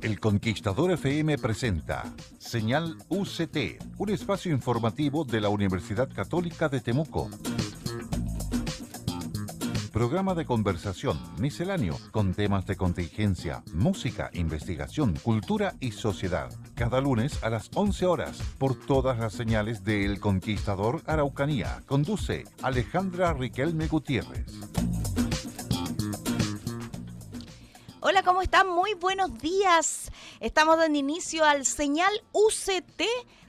El Conquistador FM presenta Señal UCT, un espacio informativo de la Universidad Católica de Temuco. Programa de conversación misceláneo con temas de contingencia, música, investigación, cultura y sociedad. Cada lunes a las 11 horas por todas las señales de El Conquistador Araucanía. Conduce Alejandra Riquelme Gutiérrez. Hola, ¿cómo están? Muy buenos días. Estamos dando inicio al Señal UCT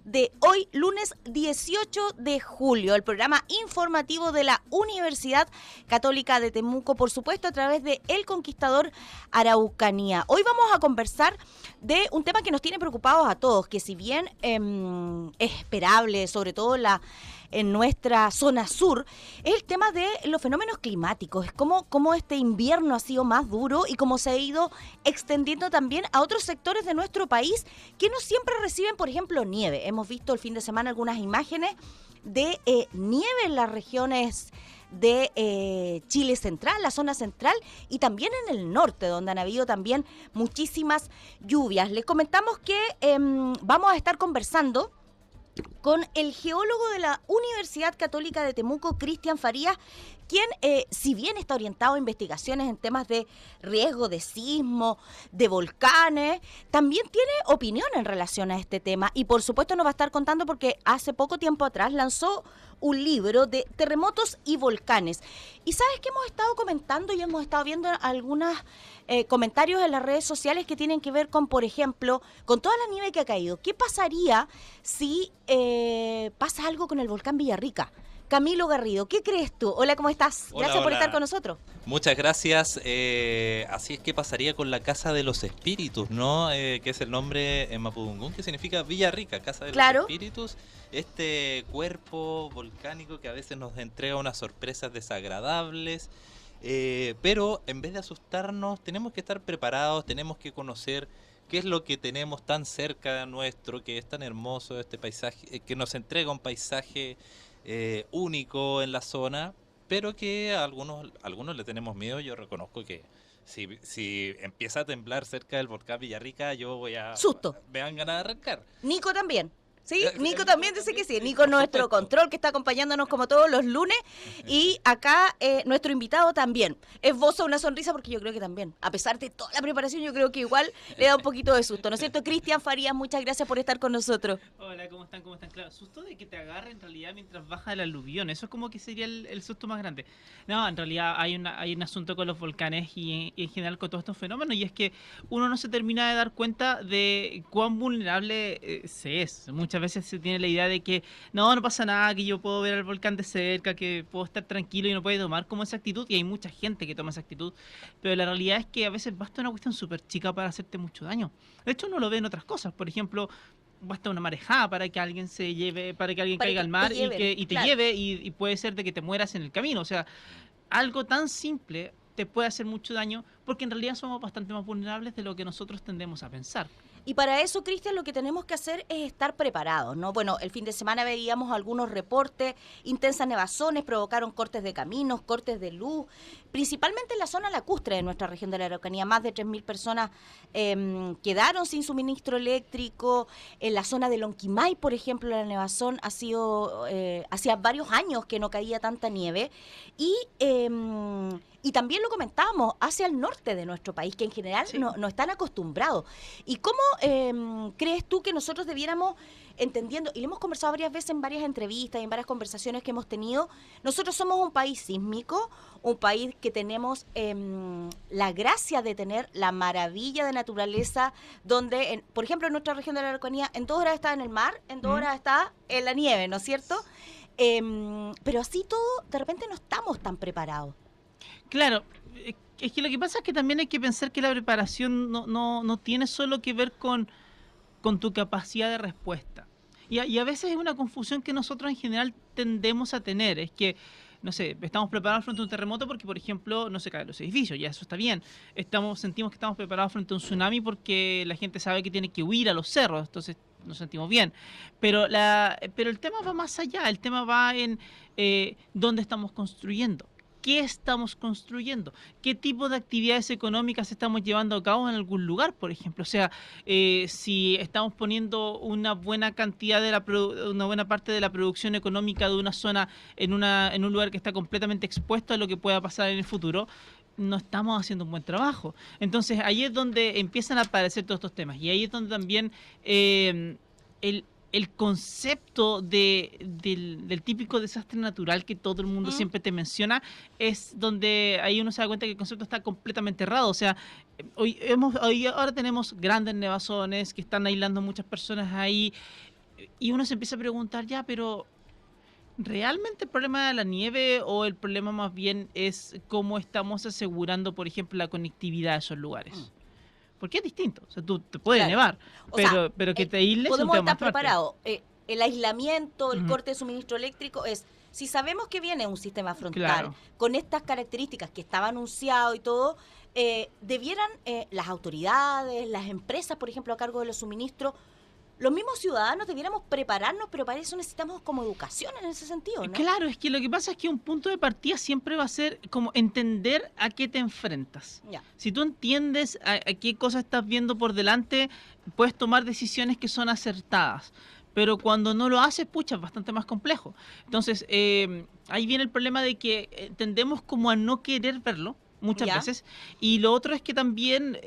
de hoy, lunes 18 de julio, el programa informativo de la Universidad Católica de Temuco, por supuesto a través de El Conquistador Araucanía. Hoy vamos a conversar de un tema que nos tiene preocupados a todos, que si bien es esperable, sobre todo en nuestra zona sur, es el tema de los fenómenos climáticos. Es como este invierno ha sido más duro y cómo se ha ido extendiendo también a otros sectores de nuestro país que no siempre reciben, por ejemplo, nieve. Hemos visto el fin de semana algunas imágenes de nieve en las regiones de Chile central, la zona central, y también en el norte, donde han habido también muchísimas lluvias. Les comentamos que vamos a estar conversando con el geólogo de la Universidad Católica de Temuco, Cristian Farías, quien, si bien está orientado a investigaciones en temas de riesgo de sismo, de volcanes, también tiene opinión en relación a este tema y por supuesto nos va a estar contando porque hace poco tiempo atrás lanzó un libro de terremotos y volcanes. Y sabes que hemos estado comentando y hemos estado viendo algunos comentarios en las redes sociales que tienen que ver con, por ejemplo, con toda la nieve que ha caído. ¿Qué pasaría si pasa algo con el volcán Villarrica? Camilo Garrido, ¿qué crees tú? Hola, ¿cómo estás? Hola, Gracias por estar con nosotros. Muchas gracias. Así es que pasaría con la Casa de los Espíritus, ¿no? Que es el nombre en Mapudungún, que significa Villarrica, Casa de los Espíritus. Este cuerpo volcánico que a veces nos entrega unas sorpresas desagradables. Pero en vez de asustarnos, tenemos que estar preparados, tenemos que conocer qué es lo que tenemos tan cerca de nuestro, que es tan hermoso este paisaje, que nos entrega un paisaje único en la zona, pero que a algunos le tenemos miedo. Yo reconozco que si empieza a temblar cerca del volcán Villarrica, yo voy a... Susto. Me dan ganas de arrancar. Nico también. Sí, Nico también dice que sí. Nico, nuestro control, que está acompañándonos como todos los lunes. Y acá nuestro invitado también. Esboza una sonrisa porque yo creo que también, a pesar de toda la preparación, yo creo que igual le da un poquito de susto. ¿No es cierto? Cristian Farías, muchas gracias por estar con nosotros. Hola, ¿cómo están? ¿Cómo están? Claro, susto de que te agarre en realidad mientras baja el aluvión. Eso es como que sería el susto más grande. No, en realidad hay un asunto con los volcanes y en general con todos estos fenómenos, y es que uno no se termina de dar cuenta de cuán vulnerable se es. Muchas veces se tiene la idea de que no pasa nada, que yo puedo ver el volcán de cerca, que puedo estar tranquilo y no puede tomar como esa actitud, y hay mucha gente que toma esa actitud, pero la realidad es que a veces basta una cuestión súper chica para hacerte mucho daño. De hecho, uno lo ve en otras cosas. Por ejemplo, basta una marejada para que alguien se lleve, para que alguien caiga al mar y te lleve, y puede ser de que te mueras en el camino. O sea, algo tan simple te puede hacer mucho daño, porque en realidad somos bastante más vulnerables de lo que nosotros tendemos a pensar. Y para eso, Cristian, lo que tenemos que hacer es estar preparados, ¿no? Bueno, el fin de semana veíamos algunos reportes, intensas nevazones provocaron cortes de caminos, cortes de luz, principalmente en la zona lacustre de nuestra región de la Araucanía. Más de 3.000 personas quedaron sin suministro eléctrico. En la zona de Lonquimay, por ejemplo, la nevazón ha sido, hacía varios años que no caía tanta nieve. Y también lo comentábamos, hacia el norte de nuestro país, que en general no están acostumbrados. ¿Y cómo crees tú que nosotros debiéramos, entendiendo, y lo hemos conversado varias veces en varias entrevistas y en varias conversaciones que hemos tenido, nosotros somos un país sísmico, un país que tenemos la gracia de tener la maravilla de naturaleza, donde, por ejemplo, en nuestra región de la Araucanía, en 2 horas está en el mar, en 2 horas está en la nieve, ¿no es cierto? Pero así todo, de repente no estamos tan preparados. Claro, es que lo que pasa es que también hay que pensar que la preparación no tiene solo que ver con tu capacidad de respuesta. Y a veces es una confusión que nosotros en general tendemos a tener. Es que, no sé, estamos preparados frente a un terremoto porque, por ejemplo, no se caen los edificios, ya eso está bien. Sentimos que estamos preparados frente a un tsunami porque la gente sabe que tiene que huir a los cerros, entonces nos sentimos bien. Pero el tema va más allá, el tema va en dónde estamos construyendo. ¿qué estamos construyendo? ¿Qué tipo de actividades económicas estamos llevando a cabo en algún lugar, por ejemplo? O sea, si estamos poniendo una buena cantidad una buena parte de la producción económica de una zona en un lugar que está completamente expuesto a lo que pueda pasar en el futuro, no estamos haciendo un buen trabajo. Entonces, ahí es donde empiezan a aparecer todos estos temas. Y ahí es donde también el concepto del típico desastre natural que todo el mundo siempre te menciona, es donde ahí uno se da cuenta que el concepto está completamente errado. O sea, ahora tenemos grandes nevazones que están aislando a muchas personas ahí, y uno se empieza a preguntar, ya, pero ¿realmente el problema de la nieve o el problema más bien es cómo estamos asegurando, por ejemplo, la conectividad de esos lugares? Porque es distinto. O sea, tú te puede nevar, pero que te aísles podemos un tema estar preparados. El aislamiento, el corte de suministro eléctrico si sabemos que viene un sistema frontal con estas características que estaba anunciado y todo, debieran las autoridades, las empresas, por ejemplo, a cargo de los suministros, los mismos ciudadanos debiéramos prepararnos, pero para eso necesitamos como educación en ese sentido, ¿no? Claro, es que lo que pasa es que un punto de partida siempre va a ser como entender a qué te enfrentas. Ya. Si tú entiendes a qué cosas estás viendo por delante, puedes tomar decisiones que son acertadas. Pero cuando no lo haces, pucha, es bastante más complejo. Entonces, ahí viene el problema de que tendemos como a no querer verlo muchas veces. Y lo otro es que también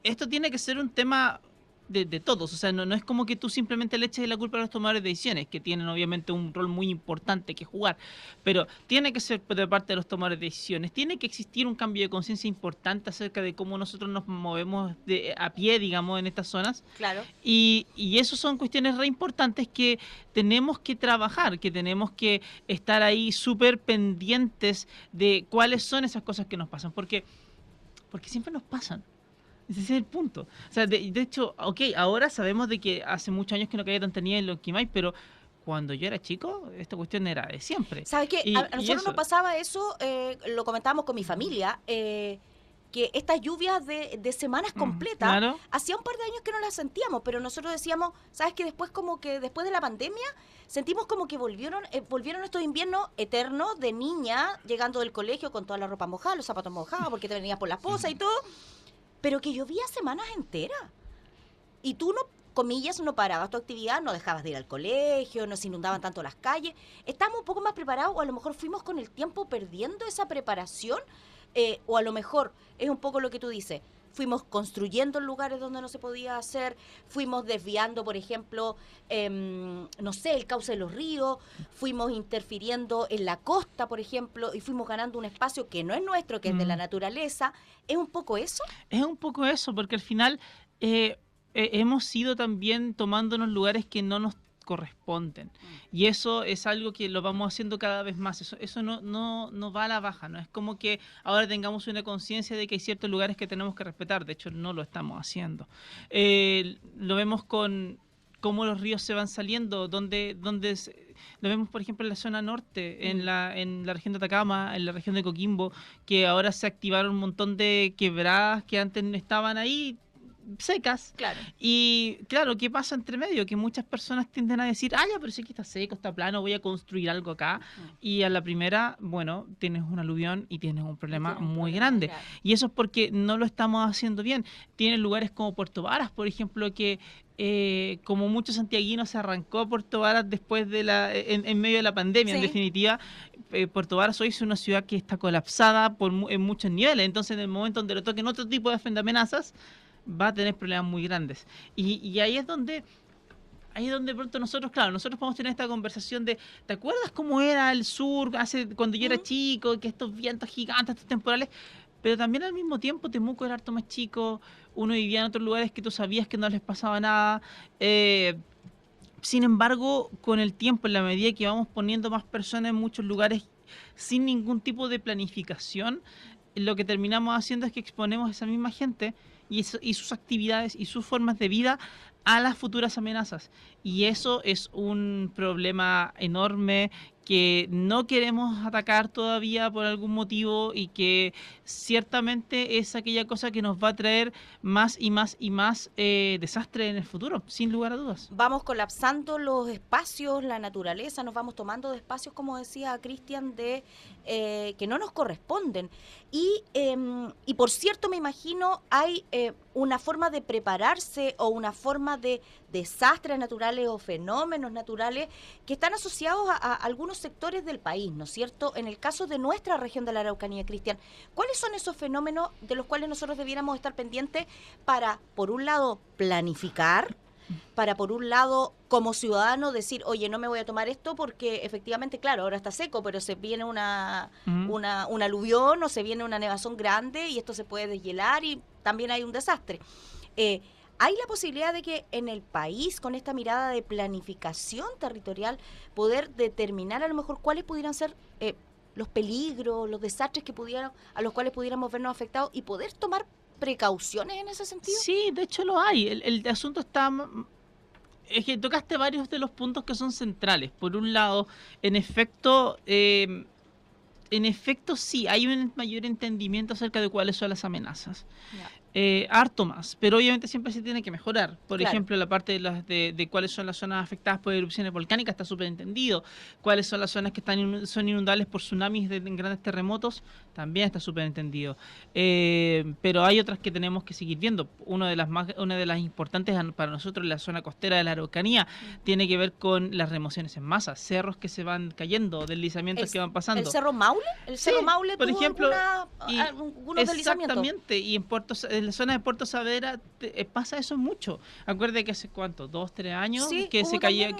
esto tiene que ser un tema de todos. O sea, no es como que tú simplemente le eches la culpa a los tomadores de decisiones, que tienen obviamente un rol muy importante que jugar, pero tiene que ser de parte de los tomadores de decisiones. Tiene que existir un cambio de conciencia importante acerca de cómo nosotros nos movemos a pie, digamos, en estas zonas. Claro. Y eso son cuestiones re importantes que tenemos que trabajar, que tenemos que estar ahí súper pendientes de cuáles son esas cosas que nos pasan, porque siempre nos pasan. Ese es el punto. O sea, de hecho, ahora sabemos de que hace muchos años que no caía tanta nieve en Lonquimay, pero cuando yo era chico, esta cuestión era de siempre. ¿Sabes qué? A nosotros nos pasaba eso, lo comentábamos con mi familia, que estas lluvias de semanas completas, hacía un par de años que no las sentíamos, pero nosotros decíamos, ¿sabes qué? Después de la pandemia, sentimos como que volvieron estos inviernos eternos de niña, llegando del colegio con toda la ropa mojada, los zapatos mojados, porque te venías por la poza y todo, pero que llovía semanas enteras. Y tú comillas, no parabas tu actividad, no dejabas de ir al colegio, no se inundaban tanto las calles. Estábamos un poco más preparados, o a lo mejor fuimos con el tiempo perdiendo esa preparación, o a lo mejor es un poco lo que tú dices. Fuimos construyendo lugares donde no se podía hacer, fuimos desviando, por ejemplo, no sé, el cauce de los ríos, fuimos interfiriendo en la costa, por ejemplo, y fuimos ganando un espacio que no es nuestro, que es de la naturaleza. ¿Es un poco eso? Es un poco eso, porque al final hemos ido también tomándonos lugares que no nos corresponden. Y eso es algo que lo vamos haciendo cada vez más. Eso no va a la baja. No es como que ahora tengamos una conciencia de que hay ciertos lugares que tenemos que respetar. De hecho, no lo estamos haciendo. Lo vemos con cómo los ríos se van saliendo, lo vemos, por ejemplo, en la zona norte, en la región de Atacama, en la región de Coquimbo, que ahora se activaron un montón de quebradas que antes no estaban ahí, secas. Claro. Y claro, ¿qué pasa entre medio? Que muchas personas tienden a decir, ya, pero sí que está seco, está plano, voy a construir algo acá. Y a la primera, bueno, tienes un aluvión y tienes un problema muy grande. Claro. Y eso es porque no lo estamos haciendo bien. Tienen lugares como Puerto Varas, por ejemplo, que como muchos santiaguinos se arrancó a Puerto Varas después de en medio de la pandemia. Sí. En definitiva, Puerto Varas hoy es una ciudad que está colapsada en muchos niveles. Entonces, en el momento donde le toquen otro tipo de amenazas, va a tener problemas muy grandes. Y ahí es donde pronto nosotros podemos tener esta conversación de, ¿te acuerdas cómo era el sur cuando yo era chico, que estos vientos gigantes, estos temporales? Pero también al mismo tiempo Temuco era harto más chico, uno vivía en otros lugares que tú sabías que no les pasaba nada. Sin embargo, con el tiempo, en la medida que vamos poniendo más personas en muchos lugares sin ningún tipo de planificación, lo que terminamos haciendo es que exponemos a esa misma gente y sus actividades y sus formas de vida a las futuras amenazas. Y eso es un problema enorme que no queremos atacar todavía por algún motivo y que ciertamente es aquella cosa que nos va a traer más y más y más desastre en el futuro, sin lugar a dudas. Vamos colapsando los espacios, la naturaleza, nos vamos tomando de espacios, como decía Cristian, de que no nos corresponden. Y por cierto, me imagino, hay una forma de prepararse o una forma de desastres naturales o fenómenos naturales que están asociados a algunos sectores del país, ¿no es cierto? En el caso de nuestra región de la Araucanía, Cristian, ¿cuáles son esos fenómenos de los cuales nosotros debiéramos estar pendientes para, por un lado, planificar, para, por un lado, como ciudadano, decir, oye, no me voy a tomar esto porque efectivamente, claro, ahora está seco, pero se viene un aluvión o se viene una nevazón grande y esto se puede deshielar y también hay un desastre? ¿Hay la posibilidad de que en el país, con esta mirada de planificación territorial, poder determinar a lo mejor cuáles pudieran ser los peligros, los desastres a los cuales pudiéramos vernos afectados y poder tomar precauciones en ese sentido? Sí, de hecho lo hay. El asunto está... Es que tocaste varios de los puntos que son centrales. Por un lado, en efecto, sí, hay un mayor entendimiento acerca de cuáles son las amenazas. Harto más, pero obviamente siempre se tiene que mejorar. Por ejemplo, la parte de cuáles son las zonas afectadas por erupciones volcánicas está súper entendido. Cuáles son las zonas que son inundables por tsunamis en grandes terremotos también está súper entendido. Pero hay otras que tenemos que seguir viendo. Una de las importantes para nosotros, la zona costera de la Araucanía, tiene que ver con las remociones en masa, cerros que se van cayendo, deslizamientos que van pasando. ¿El Cerro Maule? ¿El Cerro Maule por tuvo ejemplo, algunos deslizamientos? Exactamente, y en la zona de Puerto Saavedra pasa eso mucho. Acuérdate que hace ¿cuánto? 2-3 años que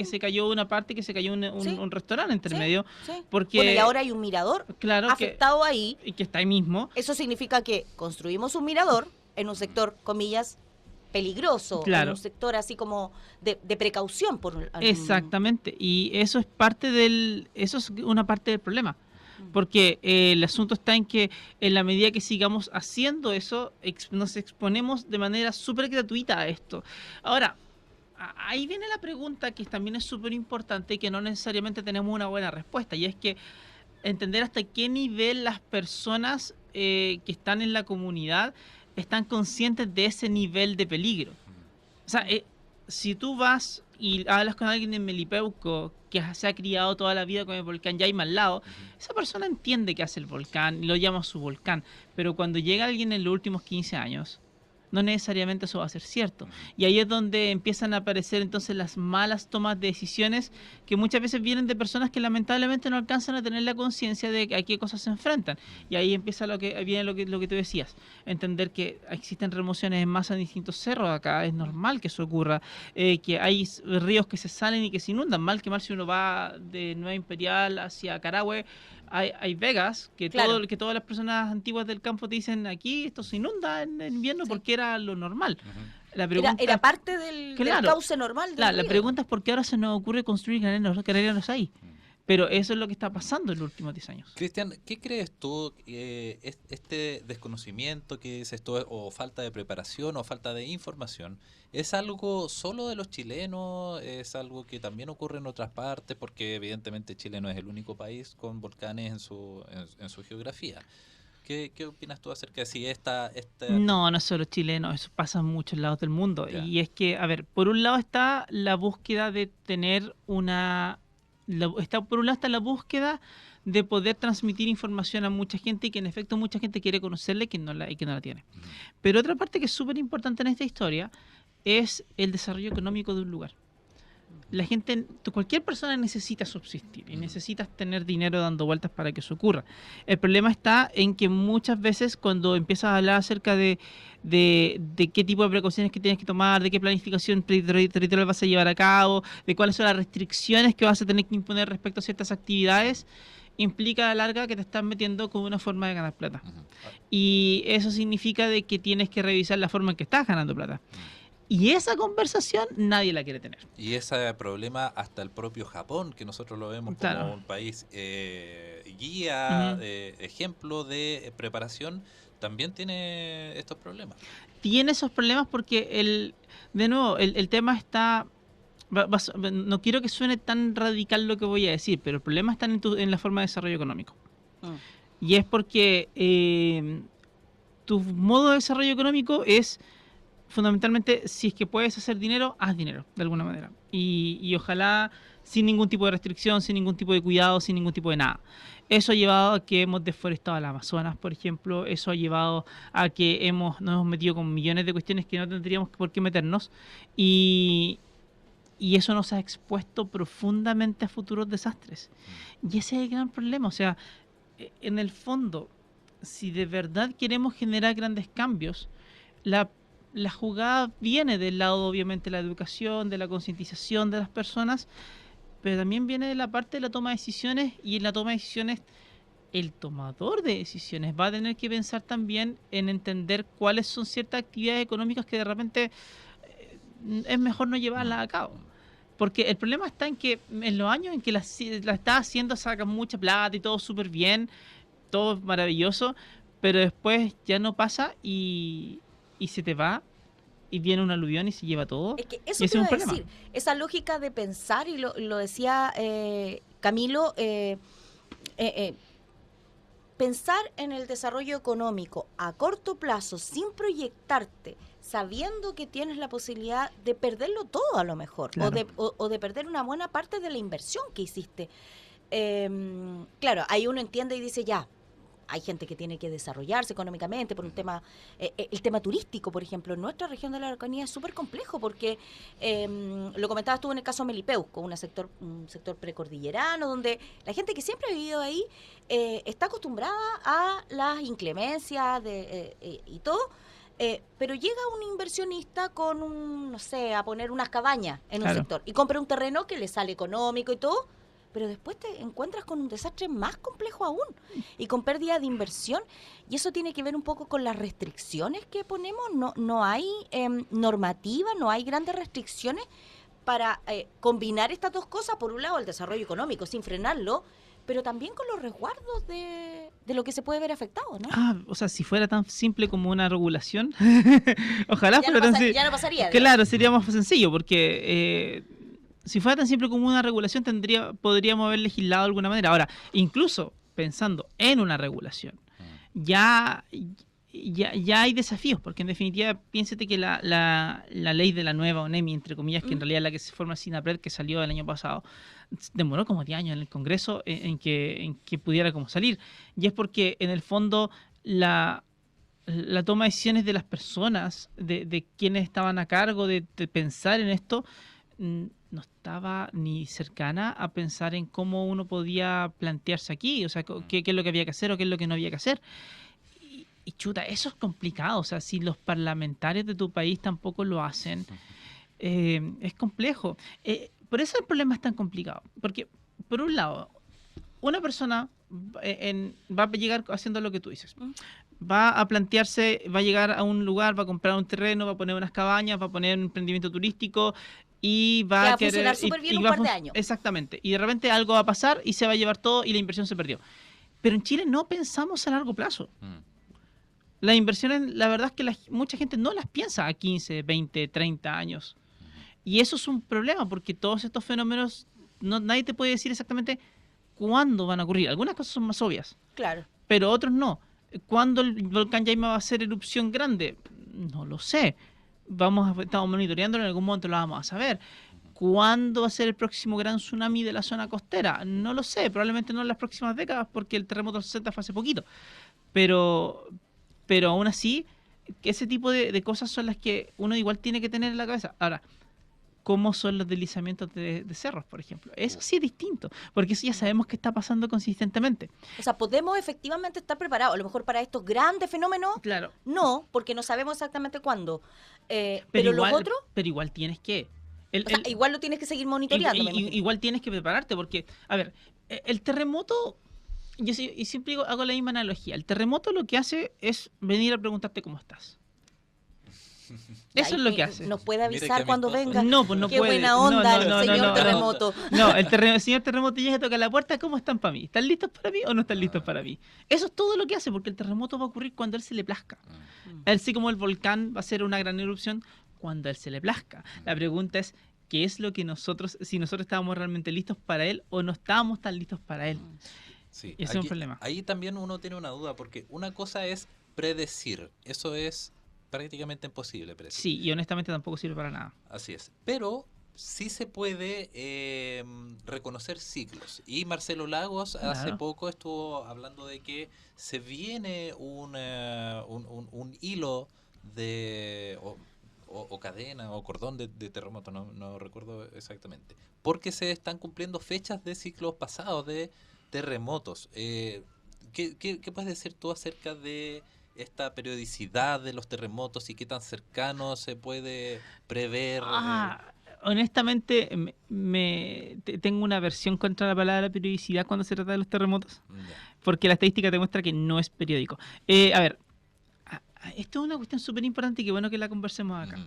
se cayó una parte, que se cayó un restaurante entre medio. Sí. Porque, bueno, y ahora hay un mirador afectado ahí. Y que está ahí mismo. Eso significa que construimos un mirador en un sector, comillas, peligroso, en un sector así como de precaución. Exactamente, y eso es una parte del problema. Porque el asunto está en que en la medida que sigamos haciendo eso, nos exponemos de manera súper gratuita a esto. Ahora, ahí viene la pregunta que también es súper importante y que no necesariamente tenemos una buena respuesta, y es que entender hasta qué nivel las personas que están en la comunidad están conscientes de ese nivel de peligro. O sea, si tú vas y hablas con alguien en Melipeuco que se ha criado toda la vida con el volcán Yaima al lado, esa persona entiende que hace el volcán y lo llama su volcán, pero cuando llega alguien en los últimos 15 años, no necesariamente eso va a ser cierto. Y ahí es donde empiezan a aparecer entonces las malas tomas de decisiones que muchas veces vienen de personas que lamentablemente no alcanzan a tener la conciencia de a qué cosas se enfrentan. Y ahí empieza viene lo que tú decías, entender que existen remociones en masa en distintos cerros. Acá es normal que eso ocurra, que hay ríos que se salen y que se inundan. Mal que mal, si uno va de Nueva Imperial hacia Carahue, hay vegas que todas las personas antiguas del campo te dicen, aquí esto se inunda en invierno porque era lo normal. La pregunta, era parte del cauce normal del río. La pregunta es por qué ahora se nos ocurre construir canelones ahí. Pero eso es lo que está pasando en los últimos 10 años. Cristian, ¿qué crees tú? Este desconocimiento que es esto, o falta de preparación o falta de información, ¿es algo solo de los chilenos? ¿Es algo que también ocurre en otras partes? Porque evidentemente Chile no es el único país con volcanes en su geografía. ¿Qué opinas tú acerca de si esta... No es solo chileno, eso pasa en muchos lados del mundo. Yeah. Y es que, a ver, por un lado está la búsqueda de tener por un lado está la búsqueda de poder transmitir información a mucha gente y que en efecto mucha gente quiere conocerla y que no la tiene. Pero otra parte que es súper importante en esta historia es el desarrollo económico de un lugar. La gente, cualquier persona necesita subsistir y necesitas tener dinero dando vueltas para que eso ocurra. El problema está en que muchas veces cuando empiezas a hablar acerca de qué tipo de precauciones que tienes que tomar, de qué planificación territorial vas a llevar a cabo, de cuáles son las restricciones que vas a tener que imponer respecto a ciertas actividades, implica a la larga que te estás metiendo con una forma de ganar plata. Y eso significa de que tienes que revisar la forma en que estás ganando plata. Y esa conversación nadie la quiere tener. Y ese problema hasta el propio Japón, que nosotros lo vemos como un país guía, ejemplo de preparación, también tiene estos problemas. Tiene esos problemas porque, el tema está... No quiero que suene tan radical lo que voy a decir, pero el problema está en la forma de desarrollo económico. Y es porque tu modo de desarrollo económico es fundamentalmente, si es que puedes hacer dinero, haz dinero, de alguna manera. Y ojalá sin ningún tipo de restricción, sin ningún tipo de cuidado, sin ningún tipo de nada. Eso ha llevado a que hemos deforestado el Amazonas, por ejemplo. Eso ha llevado a que nos hemos metido con millones de cuestiones que no tendríamos por qué meternos. Y eso nos ha expuesto profundamente a futuros desastres. Y ese es el gran problema. O sea, en el fondo, si de verdad queremos generar grandes cambios, la jugada viene del lado, obviamente, de la educación, de la concientización de las personas, pero también viene de la parte de la toma de decisiones, y en la toma de decisiones el tomador de decisiones va a tener que pensar también en entender cuáles son ciertas actividades económicas que de repente es mejor no llevarlas a cabo. Porque el problema está en que en los años en que la estás haciendo sacan mucha plata y todo súper bien, todo maravilloso, pero después ya no pasa y se te va y viene un aluvión y se lleva todo. Es que eso te iba a decir, esa lógica de pensar, y lo decía Camilo, pensar en el desarrollo económico a corto plazo sin proyectarte, sabiendo que tienes la posibilidad de perderlo todo a lo mejor, claro, o de perder una buena parte de la inversión que hiciste. Claro, ahí uno entiende y dice, ya, hay gente que tiene que desarrollarse económicamente por un tema, el tema turístico, por ejemplo. En nuestra región de la Araucanía es súper complejo porque, lo comentabas tú en el caso de Melipeuco, un sector precordillerano, donde la gente que siempre ha vivido ahí está acostumbrada a las inclemencias y todo, pero llega un inversionista con a poner unas cabañas en un sector y compra un terreno que le sale económico y todo, pero después te encuentras con un desastre más complejo aún y con pérdida de inversión, y eso tiene que ver un poco con las restricciones que ponemos. No hay normativa, no hay grandes restricciones para combinar estas dos cosas. Por un lado, el desarrollo económico sin frenarlo, pero también con los resguardos de lo que se puede ver afectado, ¿no? O sea, si fuera tan simple como una regulación, ojalá ya fuera no tan simple. Ya no pasaría. Claro, sería más sencillo, porque si fuera tan simple como una regulación, podríamos haber legislado de alguna manera. Ahora, incluso pensando en una regulación, ya hay desafíos, porque en definitiva, piénsate que la ley de la nueva ONEMI, entre comillas, que en realidad es la que se forma SINAPRED, que salió el año pasado, demoró como 10 años en el Congreso en que pudiera como salir. Y es porque, en el fondo, la toma de decisiones de las personas, de quienes estaban a cargo de pensar en esto, no estaba ni cercana a pensar en cómo uno podía plantearse aquí, o sea, qué es lo que había que hacer o qué es lo que no había que hacer. Y chuta, eso es complicado. O sea, si los parlamentarios de tu país tampoco lo hacen, es complejo. Por eso el problema es tan complicado. Porque, por un lado, una persona va a llegar haciendo lo que tú dices. Va a plantearse, va a llegar a un lugar, va a comprar un terreno, va a poner unas cabañas, va a poner un emprendimiento turístico y va a querer funcionar súper bien un par de años. Exactamente. Y de repente algo va a pasar y se va a llevar todo y la inversión se perdió. Pero en Chile no pensamos a largo plazo. Las inversiones, la verdad es que mucha gente no las piensa a 15, 20, 30 años. Y eso es un problema, porque todos estos fenómenos, nadie te puede decir exactamente cuándo van a ocurrir. Algunas cosas son más obvias. Claro. Pero otros no. ¿Cuándo el volcán Yaima va a hacer erupción grande? No lo sé. Estamos monitoreándolo, en algún momento lo vamos a saber. ¿Cuándo va a ser el próximo gran tsunami de la zona costera? No lo sé. Probablemente no en las próximas décadas, porque el terremoto del 60 fue hace poquito. Pero aún así, ese tipo de cosas son las que uno igual tiene que tener en la cabeza. Ahora, ¿cómo son los deslizamientos de cerros, por ejemplo? Eso sí es distinto, porque eso ya sabemos que está pasando consistentemente. O sea, ¿podemos efectivamente estar preparados? A lo mejor para estos grandes fenómenos, claro, no, porque no sabemos exactamente cuándo. Pero los otros... Pero igual tienes que... igual lo tienes que seguir monitoreando. Igual tienes que prepararte, porque, a ver, el terremoto... Yo siempre hago la misma analogía. El terremoto lo que hace es venir a preguntarte cómo estás. Eso es lo que hace. ¿Nos puede avisar cuando venga? No, pues no Qué puede. buena onda el señor terremoto. No, el señor terremoto llega a tocar la puerta. ¿Cómo están para mí? ¿Están listos para mí o no están listos para mí? Eso es todo lo que hace, porque el terremoto va a ocurrir cuando a él se le plazca. Él, sí, como el volcán va a ser una gran erupción cuando a él se le plazca. La pregunta es, ¿qué es lo que si nosotros estábamos realmente listos para él o no estábamos tan listos para él? Sí, ese es un problema. Ahí también uno tiene una duda, porque una cosa es predecir, eso es prácticamente imposible predecir. Sí, y honestamente tampoco sirve para nada. Así es, pero sí se puede reconocer ciclos. Y Marcelo Lagos hace poco estuvo hablando de que se viene un hilo de o cadena o cordón de terremoto, no recuerdo exactamente, porque se están cumpliendo fechas de ciclos pasados de terremotos. ¿Qué puedes decir tú acerca de esta periodicidad de los terremotos y qué tan cercano se puede prever? Honestamente, tengo una aversión contra la palabra periodicidad cuando se trata de los terremotos, porque la estadística te muestra que no es periódico. A ver, esto es una cuestión súper importante y qué bueno que la conversemos acá.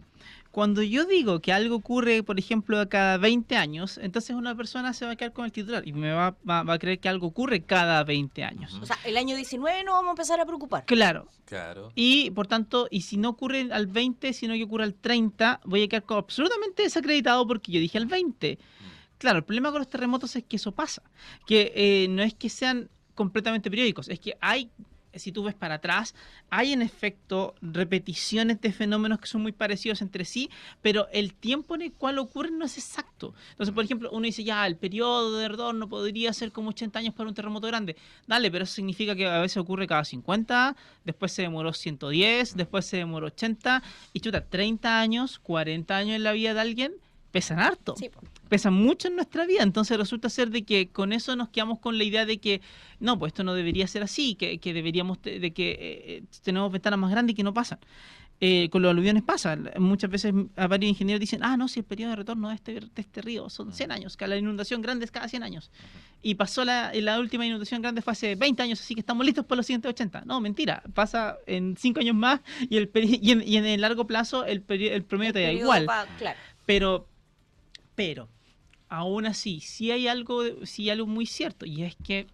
Cuando yo digo que algo ocurre, por ejemplo, cada 20 años, entonces una persona se va a quedar con el titular y me va a creer que algo ocurre cada 20 años. O sea, el año 19 no vamos a empezar a preocupar. Claro. Y, por tanto, y si no ocurre al 20, sino que ocurre al 30, voy a quedar absolutamente desacreditado porque yo dije al 20. Claro, el problema con los terremotos es que eso pasa. Que no es que sean completamente periódicos, es que hay... Si tú ves para atrás, hay en efecto repeticiones de fenómenos que son muy parecidos entre sí, pero el tiempo en el cual ocurren no es exacto. Entonces, por ejemplo, uno dice, ya, el periodo de retorno podría ser como 80 años para un terremoto grande. Dale, pero eso significa que a veces ocurre cada 50, después se demoró 110, después se demoró 80, y chuta, 30 años, 40 años en la vida de alguien, pesan harto. Sí, pesan mucho en nuestra vida, entonces resulta ser de que con eso nos quedamos con la idea de que no, pues esto no debería ser así, que deberíamos tenemos ventanas más grandes y que no pasan. Con los aluviones pasa, muchas veces a varios ingenieros dicen, no, si el periodo de retorno de este río son 100 años, que la inundación grande es cada 100 años. Y pasó la última inundación grande fue hace 20 años, así que estamos listos para los siguientes 80. No, mentira, pasa en 5 años más y en el largo plazo el promedio te da igual. Claro. Pero aún así, sí hay algo muy cierto, y es que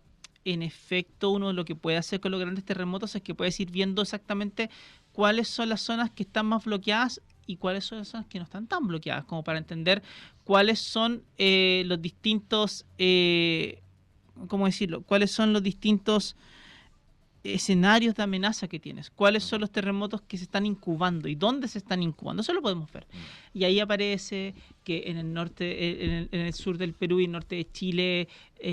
en efecto uno lo que puede hacer con los grandes terremotos es que puedes ir viendo exactamente cuáles son las zonas que están más bloqueadas y cuáles son las zonas que no están tan bloqueadas, como para entender cuáles son los distintos, ¿cómo decirlo? Cuáles son los distintos escenarios de amenaza que tienes, cuáles son los terremotos que se están incubando y dónde se están incubando, eso lo podemos ver. Y ahí aparece que en el norte, en el sur del Perú y el norte de Chile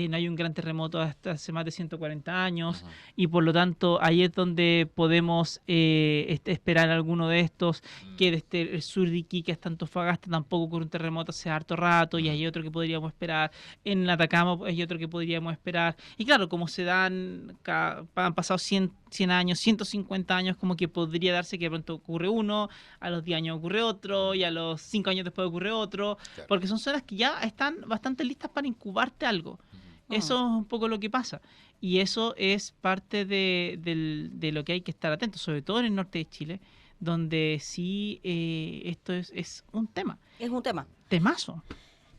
no hay un gran terremoto hasta hace más de 140 años, y por lo tanto ahí es donde podemos esperar alguno de estos, que desde el sur de Iquique hasta Antofagasta tampoco ocurre un terremoto hace harto rato, y hay otro que podríamos esperar, en Atacama hay otro que podríamos esperar, y claro, como han pasado 100 años, 150 años, como que podría darse que de pronto ocurre uno, a los 10 años ocurre otro, y a los 5 años después ocurre otro, claro. Porque son zonas que ya están bastante listas para incubarte algo. Eso es un poco lo que pasa, y eso es parte de lo que hay que estar atentos, sobre todo en el norte de Chile, donde sí esto es un tema. Es un tema. Temazo.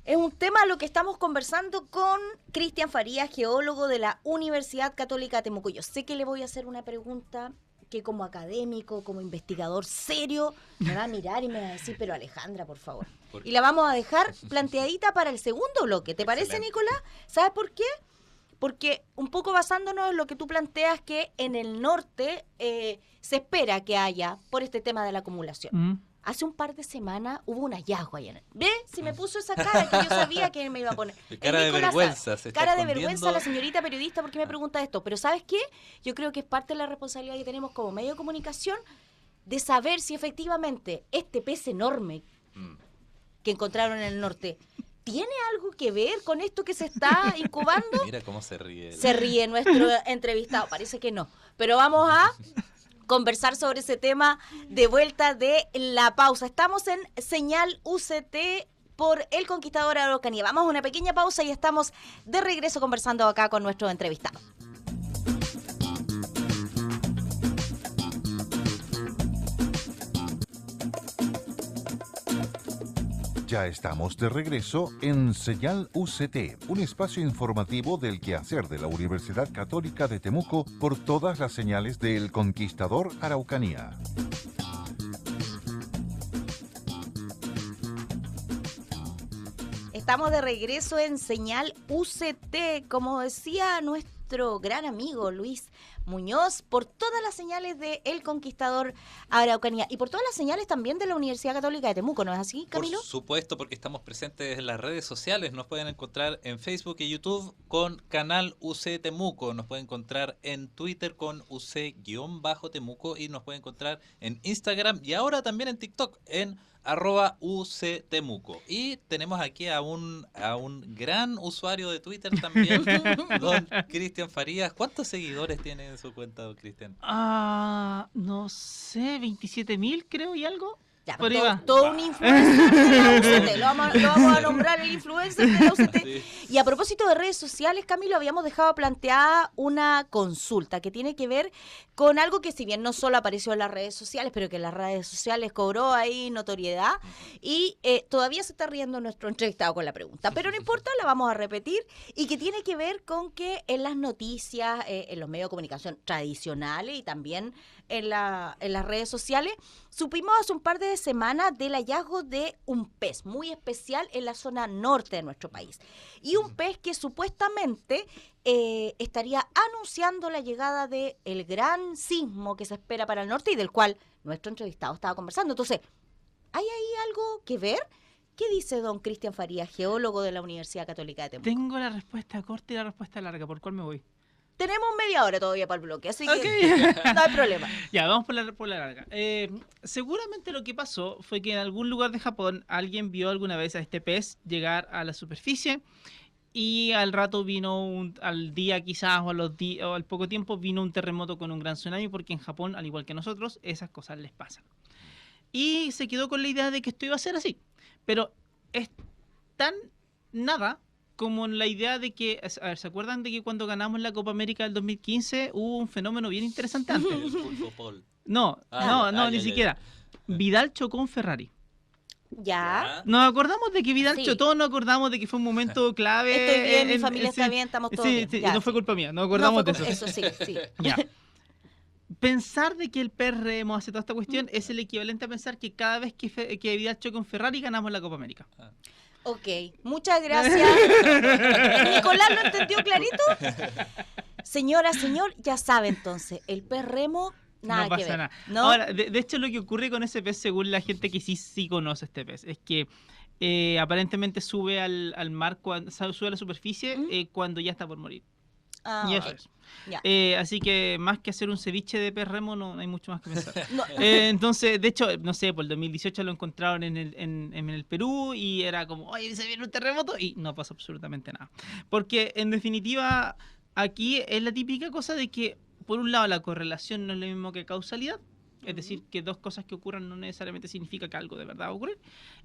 Es un tema lo que estamos conversando con Cristian Farías, geólogo de la Universidad Católica de Temuco. Yo sé que le voy a hacer una pregunta que como académico, como investigador serio, me va a mirar y me va a decir, pero Alejandra, por favor. Y la vamos a dejar planteadita para el segundo bloque. ¿Te parece, Nicolás? ¿Sabes por qué? Porque un poco basándonos en lo que tú planteas, que en el norte se espera que haya, por este tema de la acumulación. Hace un par de semanas hubo un hallazgo allá. ¿Ve? Si me puso esa cara que yo sabía que me iba a poner. Cara de vergüenza. Cara de vergüenza la señorita periodista, porque me pregunta esto. Pero ¿sabes qué? Yo creo que es parte de la responsabilidad que tenemos como medio de comunicación de saber si efectivamente este pez enorme que encontraron en el norte ¿tiene algo que ver con esto que se está incubando? Mira cómo se ríe. Se ríe nuestro entrevistado. Parece que no. Pero vamos a conversar sobre ese tema de vuelta de la pausa. Estamos en Señal UCT por El Conquistador Araucanía. Vamos a una pequeña pausa y estamos de regreso conversando acá con nuestro entrevistado. Ya estamos de regreso en Señal UCT, un espacio informativo del quehacer de la Universidad Católica de Temuco por todas las señales de El Conquistador Araucanía. Estamos de regreso en Señal UCT, como decía nuestro gran amigo Luis Muñoz, por todas las señales de El Conquistador Araucanía y por todas las señales también de la Universidad Católica de Temuco, ¿no es así, Camilo? Por supuesto, porque estamos presentes en las redes sociales. Nos pueden encontrar en Facebook y YouTube con Canal UC Temuco. Nos pueden encontrar en Twitter con UC-Temuco y nos pueden encontrar en Instagram y ahora también en TikTok en @UC Temuco. Y tenemos aquí a un gran usuario de Twitter también, don Cristian Farías. ¿Cuántos seguidores tiene en su cuenta, don Cristian? No sé, 27.000 creo y algo. Ya, por ahí va. todo un influencer de la UCT. Lo vamos a nombrar el influencer de la UCT. Sí. Y a propósito de redes sociales, Camilo, habíamos dejado planteada una consulta que tiene que ver con algo que si bien no solo apareció en las redes sociales, pero que en las redes sociales cobró ahí notoriedad y todavía se está riendo nuestro entrevistado con la pregunta. Pero no importa, la vamos a repetir y que tiene que ver con que en las noticias, en los medios de comunicación tradicionales y también en las redes sociales, supimos hace un par de semanas del hallazgo de un pez muy especial en la zona norte de nuestro país. Y un pez que supuestamente estaría anunciando la llegada del gran sismo que se espera para el norte y del cual nuestro entrevistado estaba conversando. Entonces, ¿hay ahí algo que ver? ¿Qué dice don Cristian Farías, geólogo de la Universidad Católica de Temuco? Tengo la respuesta corta y la respuesta larga. ¿Por cuál me voy? Tenemos media hora todavía para el bloque, así que no hay problema. Ya, vamos por la larga. Seguramente lo que pasó fue que en algún lugar de Japón alguien vio alguna vez a este pez llegar a la superficie y al rato vino, al día quizás o al poco tiempo vino un terremoto con un gran tsunami, porque en Japón, al igual que nosotros, esas cosas les pasan. Y se quedó con la idea de que esto iba a ser así. Pero es tan nada como la idea de que, a ver, ¿se acuerdan de que cuando ganamos la Copa América del 2015 hubo un fenómeno bien interesante antes? No, ni siquiera. Vidal chocó un Ferrari. Ya. Nos acordamos de que Vidal chocó, todos nos acordamos de que fue un momento clave. Estoy bien, mi familia está bien, estamos todos bien. Sí, no fue culpa mía, nos acordamos de eso. Eso sí. Ya. Pensar de que el PRM hace toda esta cuestión es el equivalente a pensar que cada vez que Vidal choca un Ferrari ganamos la Copa América. Ok, muchas gracias. ¿Nicolás lo entendió clarito? Señora, señor, ya sabe entonces, el pez remo, nada no que ver. Nada. ¿No? Ahora, de hecho, lo que ocurre con ese pez, según la gente que sí conoce este pez, es que aparentemente sube al mar, sube a la superficie cuando ya está por morir. Y eso es. Así que más que hacer un ceviche de pez remo no hay mucho más que pensar. Entonces, de hecho, no sé, por el 2018 lo encontraron en el Perú y era como, oye, se viene un terremoto y no pasó absolutamente nada. Porque en definitiva aquí es la típica cosa de que por un lado la correlación no es lo mismo que causalidad. Es decir, que dos cosas que ocurran no necesariamente significa que algo de verdad va a ocurrir.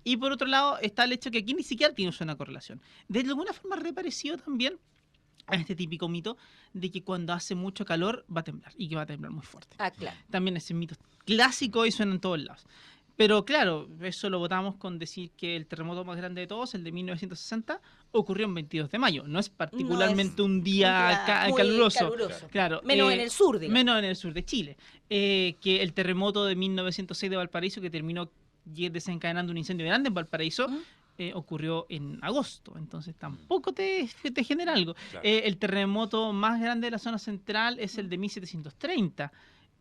Y por otro lado está el hecho que aquí ni siquiera tiene una correlación. De alguna forma reparecido también a este típico mito de que cuando hace mucho calor va a temblar y que va a temblar muy fuerte. Claro. También ese mito clásico y suena en todos lados. Pero claro, eso lo votamos con decir que el terremoto más grande de todos, el de 1960, ocurrió el 22 de mayo. No es particularmente un día caluroso. Claro, menos en el sur, digamos. Menos en el sur de Chile. Que el terremoto de 1906 de Valparaíso, que terminó desencadenando un incendio grande en Valparaíso, ocurrió en agosto, entonces tampoco te genera algo. Claro. El terremoto más grande de la zona central es el de 1730,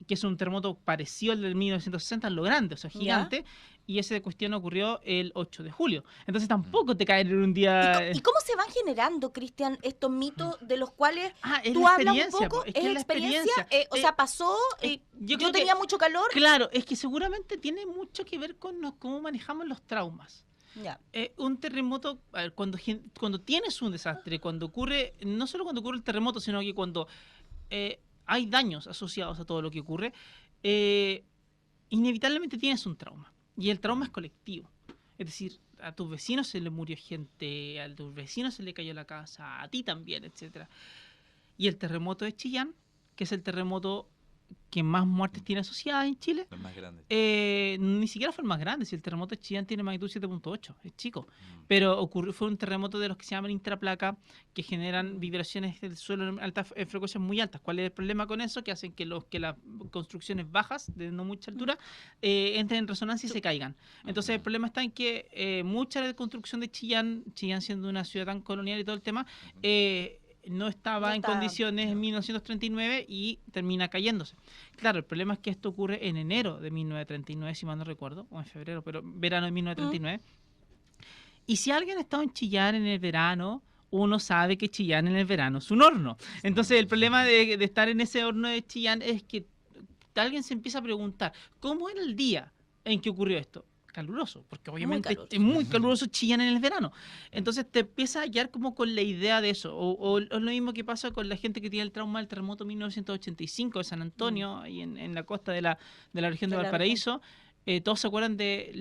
que es un terremoto parecido al del 1960, lo grande, o sea, gigante, y esa cuestión ocurrió el 8 de julio. Entonces tampoco te caen en un día... ¿Y cómo se van generando, Cristian, estos mitos de los cuales tú hablas un poco? ¿Es la experiencia? O sea, pasó, yo tenía mucho calor. Claro, es que seguramente tiene mucho que ver con cómo manejamos los traumas. Un terremoto, a ver, cuando tienes un desastre, cuando ocurre, no solo cuando ocurre el terremoto, sino que cuando hay daños asociados a todo lo que ocurre, inevitablemente tienes un trauma. Y el trauma es colectivo. Es decir, a tus vecinos se le murió gente, a tus vecinos se le cayó la casa, a ti también, etc. Y el terremoto de Chillán, que es el terremoto que más muertes tiene asociadas en Chile. El más grande. Ni siquiera fue el más grande, si el terremoto de Chillán tiene magnitud 7.8, es chico. Pero fue un terremoto de los que se llaman intraplaca, que generan vibraciones del suelo en frecuencias muy altas. ¿Cuál es el problema con eso? Que hacen que las construcciones bajas, de no mucha altura, entren en resonancia y se caigan. Entonces el problema está en que mucha de la construcción de Chillán siendo una ciudad tan colonial y todo el tema, no estaba en condiciones en 1939 y termina cayéndose. Claro, el problema es que esto ocurre en enero de 1939, si mal no recuerdo, o en febrero, pero verano de 1939. Y si alguien ha estado en Chillán en el verano, uno sabe que Chillán en el verano es un horno. Entonces el problema de estar en ese horno de Chillán es que alguien se empieza a preguntar, ¿cómo era el día en que ocurrió esto? Caluroso, porque obviamente es muy caluroso Chillán en el verano. Entonces te empieza a hallar como con la idea de eso. O es lo mismo que pasa con la gente que tiene el trauma del terremoto 1985 de San Antonio, ahí en la costa de la región de Valparaíso. Todos se acuerdan de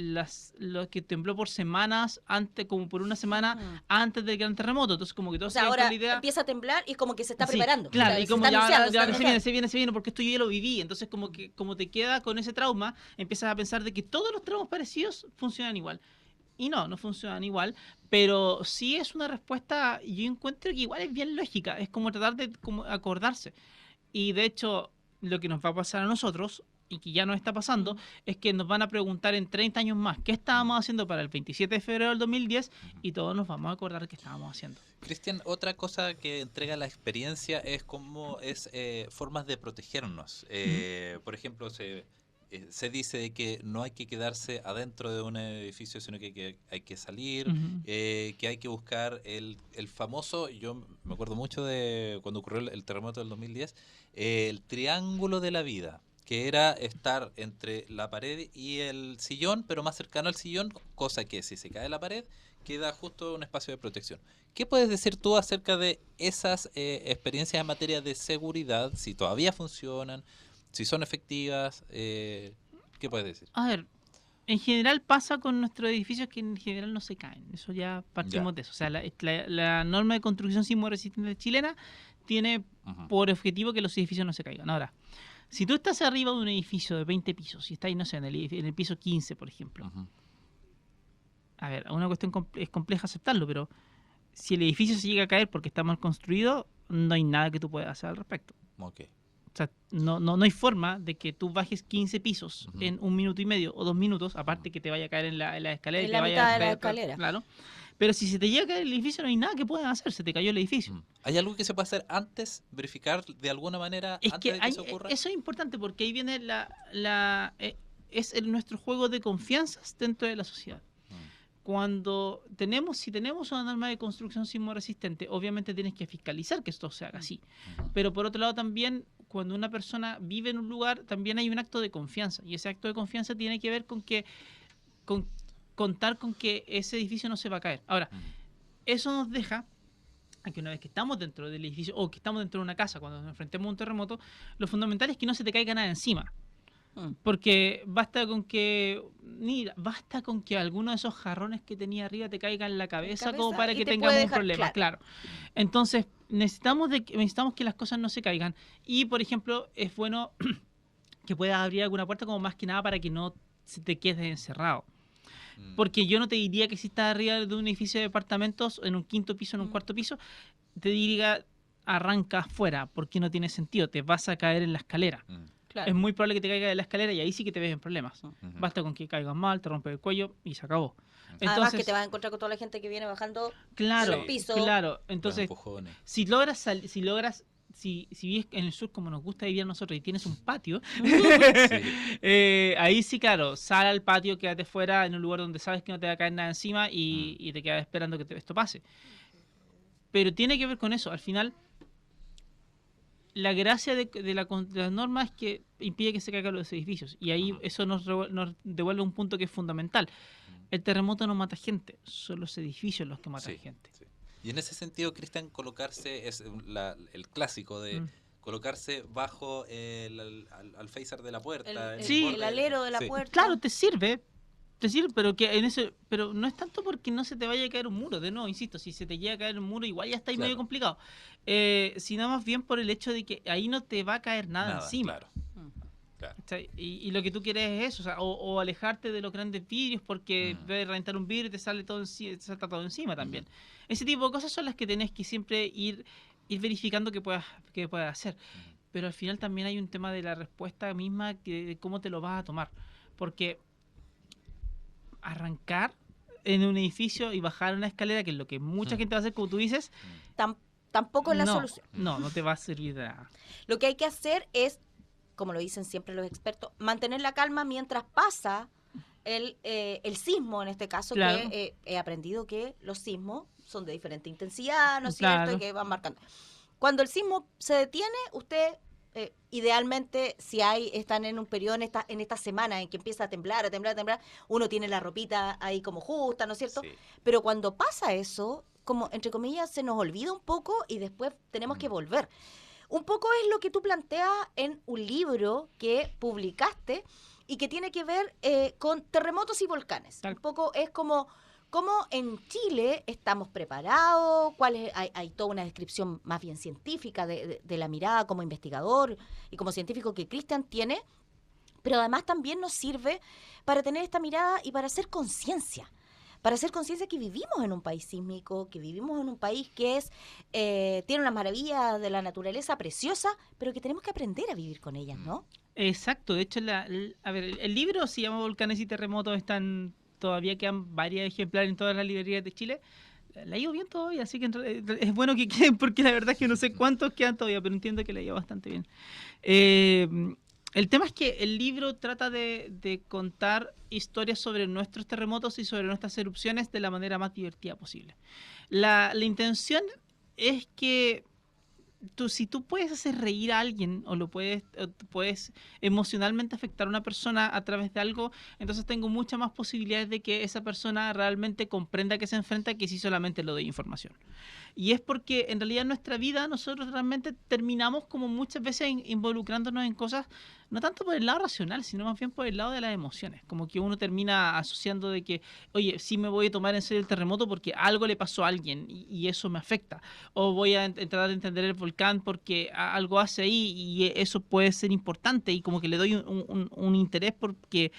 lo que tembló por semanas antes, como por una semana antes del gran terremoto. Entonces como que todos ahora la idea, empieza a temblar y como que se está preparando. Claro, y como ya se viene, porque esto yo ya lo viví. Entonces como te queda con ese trauma, empiezas a pensar de que todos los traumas parecidos funcionan igual. Y no funcionan igual, pero sí es una respuesta, yo encuentro que igual es bien lógica. Es como tratar de acordarse. Y de hecho, lo que nos va a pasar a nosotros, y que ya nos está pasando, es que nos van a preguntar en 30 años más qué estábamos haciendo para el 27 de febrero del 2010 y todos nos vamos a acordar qué estábamos haciendo. Cristian, otra cosa que entrega la experiencia es cómo es formas de protegernos. Por ejemplo, se dice de que no hay que quedarse adentro de un edificio, sino que hay que salir, que hay que buscar el famoso, yo me acuerdo mucho de cuando ocurrió el terremoto del 2010, el triángulo de la vida, que era estar entre la pared y el sillón, pero más cercano al sillón, cosa que si se cae la pared, queda justo un espacio de protección. ¿Qué puedes decir tú acerca de esas experiencias en materia de seguridad, si todavía funcionan, si son efectivas? ¿Qué puedes decir? A ver, en general pasa con nuestros edificios que en general no se caen. Eso ya partimos de eso. O sea, la norma de construcción sismo-resistente chilena tiene por objetivo que los edificios no se caigan. Ahora, si tú estás arriba de un edificio de 20 pisos y estás, no sé, en el piso 15, por ejemplo. A ver, una cuestión es compleja aceptarlo, pero si el edificio se llega a caer porque está mal construido, no hay nada que tú puedas hacer al respecto. Okay. O sea, no hay forma de que tú bajes 15 pisos en 1 minuto y medio o 2 minutos, aparte que te vaya a caer en la escalera. En la mitad de la escalera. Claro. Pero si se te llega a caer el edificio, no hay nada que puedas hacer, se te cayó el edificio. ¿Hay algo que se puede hacer antes? ¿Verificar de alguna manera antes de que eso ocurra? Eso es importante porque ahí viene nuestro juego de confianzas dentro de la sociedad. Si tenemos una norma de construcción sismo resistente, obviamente tienes que fiscalizar que esto se haga así. Pero por otro lado también, cuando una persona vive en un lugar, también hay un acto de confianza. Y ese acto de confianza tiene que ver con contar con que ese edificio no se va a caer. Ahora, eso nos deja a que una vez que estamos dentro del edificio o que estamos dentro de una casa, cuando nos enfrentemos a un terremoto, lo fundamental es que no se te caiga nada encima. Porque basta con que alguno de esos jarrones que tenía arriba te caiga en la cabeza como para que tengamos un problema. Claro. Entonces, necesitamos que las cosas no se caigan. Y, por ejemplo, es bueno que puedas abrir alguna puerta como más que nada para que no se te quedes encerrado. Porque yo no te diría que si estás arriba de un edificio de departamentos, en un 5.º piso, en un 4.º piso, te diría arranca afuera, porque no tiene sentido, te vas a caer en la escalera. Claro. Es muy probable que te caiga de la escalera y ahí sí que te ves en problemas. Basta con que caigas mal, te rompes el cuello y se acabó. Entonces, además que te vas a encontrar con toda la gente que viene bajando los pisos. Claro, entonces si vives en el sur como nos gusta vivir a nosotros y tienes un patio, ahí sí, claro, sal al patio, quédate fuera en un lugar donde sabes que no te va a caer nada encima y te quedas esperando que esto pase. Pero tiene que ver con eso. Al final, la gracia de la norma es que impide que se caigan los edificios. Y ahí eso nos devuelve un punto que es fundamental. El terremoto no mata gente, son los edificios los que matan gente. Sí. Y en ese sentido, Cristian, colocarse es el clásico de colocarse bajo el alféizar de la puerta. El alero de la puerta. Claro, te sirve, pero no es tanto porque no se te vaya a caer un muro. De nuevo, insisto, si se te llega a caer un muro, igual ya está ahí medio complicado. Sino más bien por el hecho de que ahí no te va a caer nada encima. Claro. Claro. Y lo que tú quieres es eso, o sea, o alejarte de los grandes vidrios porque ves reventar un vidrio y te sale todo te salta todo encima también. Ese tipo de cosas son las que tenés que siempre ir verificando que puedas hacer. Pero al final también hay un tema de la respuesta misma, de cómo te lo vas a tomar. Porque arrancar en un edificio y bajar una escalera, que es lo que mucha gente va a hacer, como tú dices, tampoco es la solución. No te va a servir de nada. Lo que hay que hacer es, como lo dicen siempre los expertos, mantener la calma mientras pasa el sismo, en este caso, claro. Que he aprendido que los sismos son de diferente intensidad, ¿no es cierto? Y que van marcando. Cuando el sismo se detiene, usted... idealmente, si están en un periodo en esta semana en que empieza a temblar, uno tiene la ropita ahí como justa, ¿no es cierto? Sí. Pero cuando pasa eso, como entre comillas, se nos olvida un poco y después tenemos que volver. Un poco es lo que tú planteas en un libro que publicaste y que tiene que ver con terremotos y volcanes. Un poco es como... ¿Cómo en Chile estamos preparados? Hay toda una descripción más bien científica de la mirada como investigador y como científico que Cristian tiene, pero además también nos sirve para tener esta mirada y para hacer conciencia. Para hacer conciencia que vivimos en un país sísmico, que vivimos en un país que tiene unas maravillas de la naturaleza preciosa, pero que tenemos que aprender a vivir con ellas, ¿no? Exacto. De hecho, el libro se llama Volcanes y Terremotos, todavía quedan varios ejemplares en todas las librerías de Chile. La llevo bien todavía, así que es bueno que queden, porque la verdad es que no sé cuántos quedan todavía, pero entiendo que la llevo bastante bien. El tema es que el libro trata de contar historias sobre nuestros terremotos y sobre nuestras erupciones de la manera más divertida posible. La intención es que si tú puedes hacer reír a alguien o puedes emocionalmente afectar a una persona a través de algo, entonces tengo muchas más posibilidades de que esa persona realmente comprenda que se enfrenta que si solamente lo doy información. Y es porque en realidad en nuestra vida nosotros realmente terminamos como muchas veces involucrándonos en cosas no tanto por el lado racional, sino más bien por el lado de las emociones. Como que uno termina asociando de que, oye, sí me voy a tomar en serio el terremoto porque algo le pasó a alguien y eso me afecta. O voy a tratar de entender el volcán porque algo hace ahí y eso puede ser importante y como que le doy un interés porque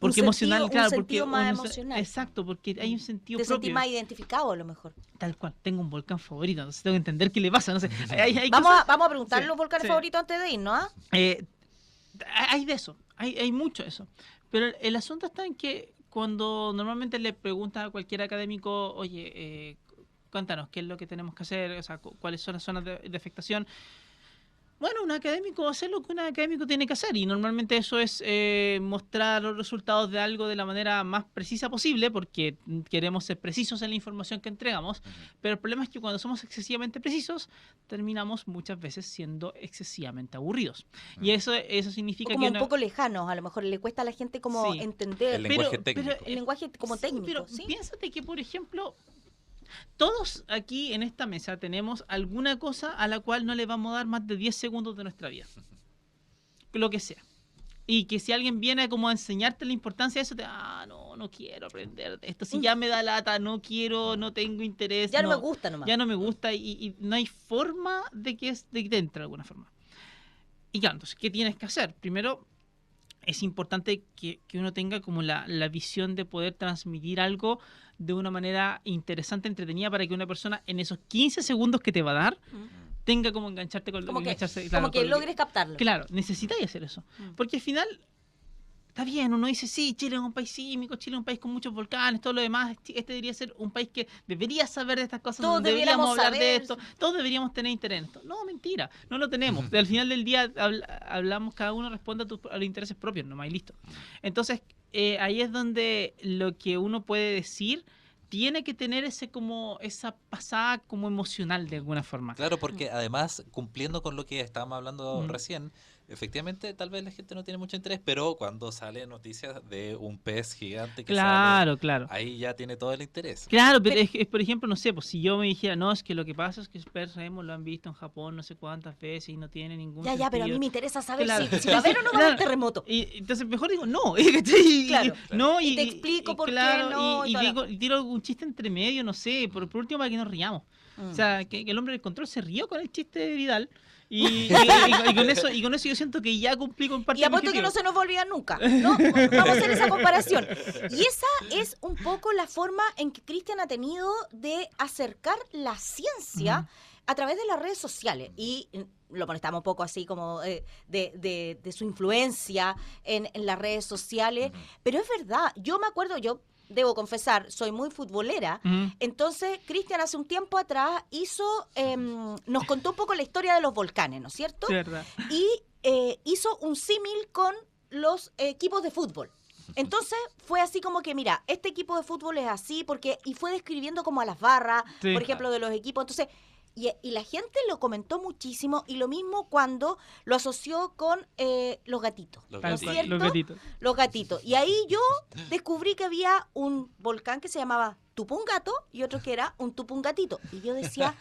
emocional, claro, un sentido más emocional. Exacto, porque hay un sentido propio. Te sentís más identificado a lo mejor. Tal cual, tengo un volcán favorito, entonces tengo que entender qué le pasa, no sé. Vamos a preguntar los volcanes favoritos antes de irnos, ¿ah? Hay de eso, hay mucho de eso. Pero el asunto está en que cuando normalmente le preguntan a cualquier académico, oye, cuéntanos, ¿qué es lo que tenemos que hacer? O sea, ¿cuáles son las zonas de afectación? Bueno, un académico va a hacer lo que un académico tiene que hacer y normalmente eso es mostrar los resultados de algo de la manera más precisa posible porque queremos ser precisos en la información que entregamos, pero el problema es que cuando somos excesivamente precisos terminamos muchas veces siendo excesivamente aburridos. Y eso significa como un poco lejanos, a lo mejor le cuesta a la gente como entender. El lenguaje técnico. Pero el lenguaje como técnico. Pero piénsate que, por ejemplo, todos aquí en esta mesa tenemos alguna cosa a la cual no le vamos a dar más de 10 segundos de nuestra vida. Lo que sea. Y que si alguien viene como a enseñarte la importancia de eso, no quiero aprender de esto. Si ya me da lata, no quiero, no tengo interés. Ya no me gusta nomás. Ya no me gusta y no hay forma de que te entre de alguna forma. Y claro, entonces, ¿qué tienes que hacer? Primero, es importante que uno tenga como la visión de poder transmitir algo de una manera interesante, entretenida, para que una persona en esos 15 segundos que te va a dar tenga como engancharte con como lo que logres captarlo. Claro, necesitáis hacer eso. Porque al final, está bien, uno dice, sí, Chile es un país sísmico, Chile es un país con muchos volcanes, todo lo demás, este debería ser un país que debería saber de estas cosas, todos deberíamos hablar saber de esto, todos deberíamos tener interés en esto. No, mentira, no lo tenemos. Al final del día hablamos, cada uno responde a los intereses propios, nomás y listo. Entonces, ahí es donde lo que uno puede decir tiene que tener esa pasada como emocional de alguna forma. Claro, porque además, cumpliendo con lo que estábamos hablando recién, efectivamente tal vez la gente no tiene mucho interés, pero cuando sale noticias de un pez gigante que sale, ahí ya tiene todo el interés. Claro, pero es, por ejemplo, no sé, pues si yo me dijera, no, es que lo que pasa es que el pez remo lo han visto en Japón no sé cuántas veces y no tiene ningún sentido. Pero a mí me interesa saber si va a haber o no va a haber terremoto. Y entonces mejor digo, no. No, y te explico por qué no. Y tiro algún chiste entre medio, no sé, por último para que nos riamos. O sea, que el hombre del control se rió con el chiste de Vidal. Y con eso yo siento que ya cumplí con parte y apuesto que no se nos va a olvidar nunca, ¿no? Vamos a hacer esa comparación. Y esa es un poco la forma en que Cristian ha tenido de acercar la ciencia a través de las redes sociales. Y lo molestamos un poco así como de su influencia en las redes sociales. Pero es verdad, yo me acuerdo, yo debo confesar, soy muy futbolera. Entonces, Cristian hace un tiempo atrás nos contó un poco la historia de los volcanes, ¿no es cierto? Sí, verdad. Y hizo un símil con los equipos de fútbol. Entonces fue así como que, mira, este equipo de fútbol es así, y fue describiendo como a las barras, por ejemplo, de los equipos. Entonces, y la gente lo comentó muchísimo, y lo mismo cuando lo asoció con los gatitos, ¿no es cierto? Los gatitos. Y ahí yo descubrí que había un volcán que se llamaba Tupungato y otro que era un Tupungatito. Y yo decía,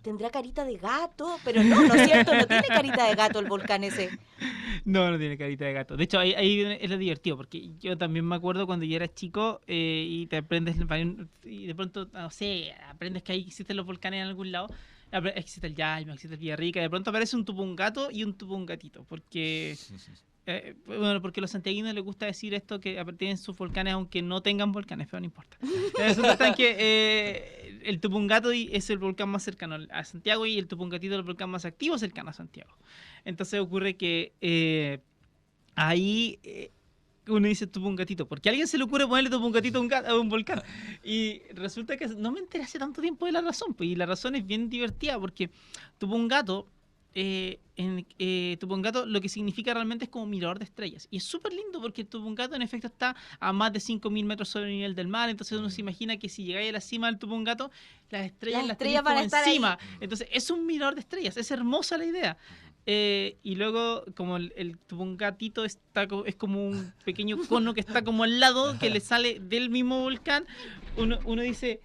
¿tendrá carita de gato? Pero no es cierto, no tiene carita de gato el volcán ese. No tiene carita de gato. De hecho, ahí es lo divertido, porque yo también me acuerdo cuando yo era chico y te aprendes, y de pronto, no sé, aprendes que ahí existen los volcanes en algún lado. Existe el Yaima, existe el Villarrica, y de pronto aparece un Tupungato y un Tupungatito, porque porque a los santiaguinos les gusta decir esto, que tienen sus volcanes aunque no tengan volcanes, pero no importa. Resulta que el Tupungato es el volcán más cercano a Santiago y el Tupungatito es el volcán más activo cercano a Santiago. Entonces ocurre que ahí uno dice Tupungatito, porque a alguien se le ocurre ponerle Tupungatito a un volcán. Y resulta que no me enteré hace tanto tiempo de la razón, pues, y la razón es bien divertida, porque Tupungato, Tupungato lo que significa realmente es como mirador de estrellas. Y es súper lindo porque Tupungato en efecto está a más de 5.000 metros sobre el nivel del mar. Entonces uno se imagina que si llegáis a la cima del Tupungato, las estrellas van a estar encima. Ahí. Entonces es un mirador de estrellas, es hermosa la idea. Y luego, como el Tupungatito es como un pequeño cono que está como al lado, que le sale del mismo volcán, uno dice,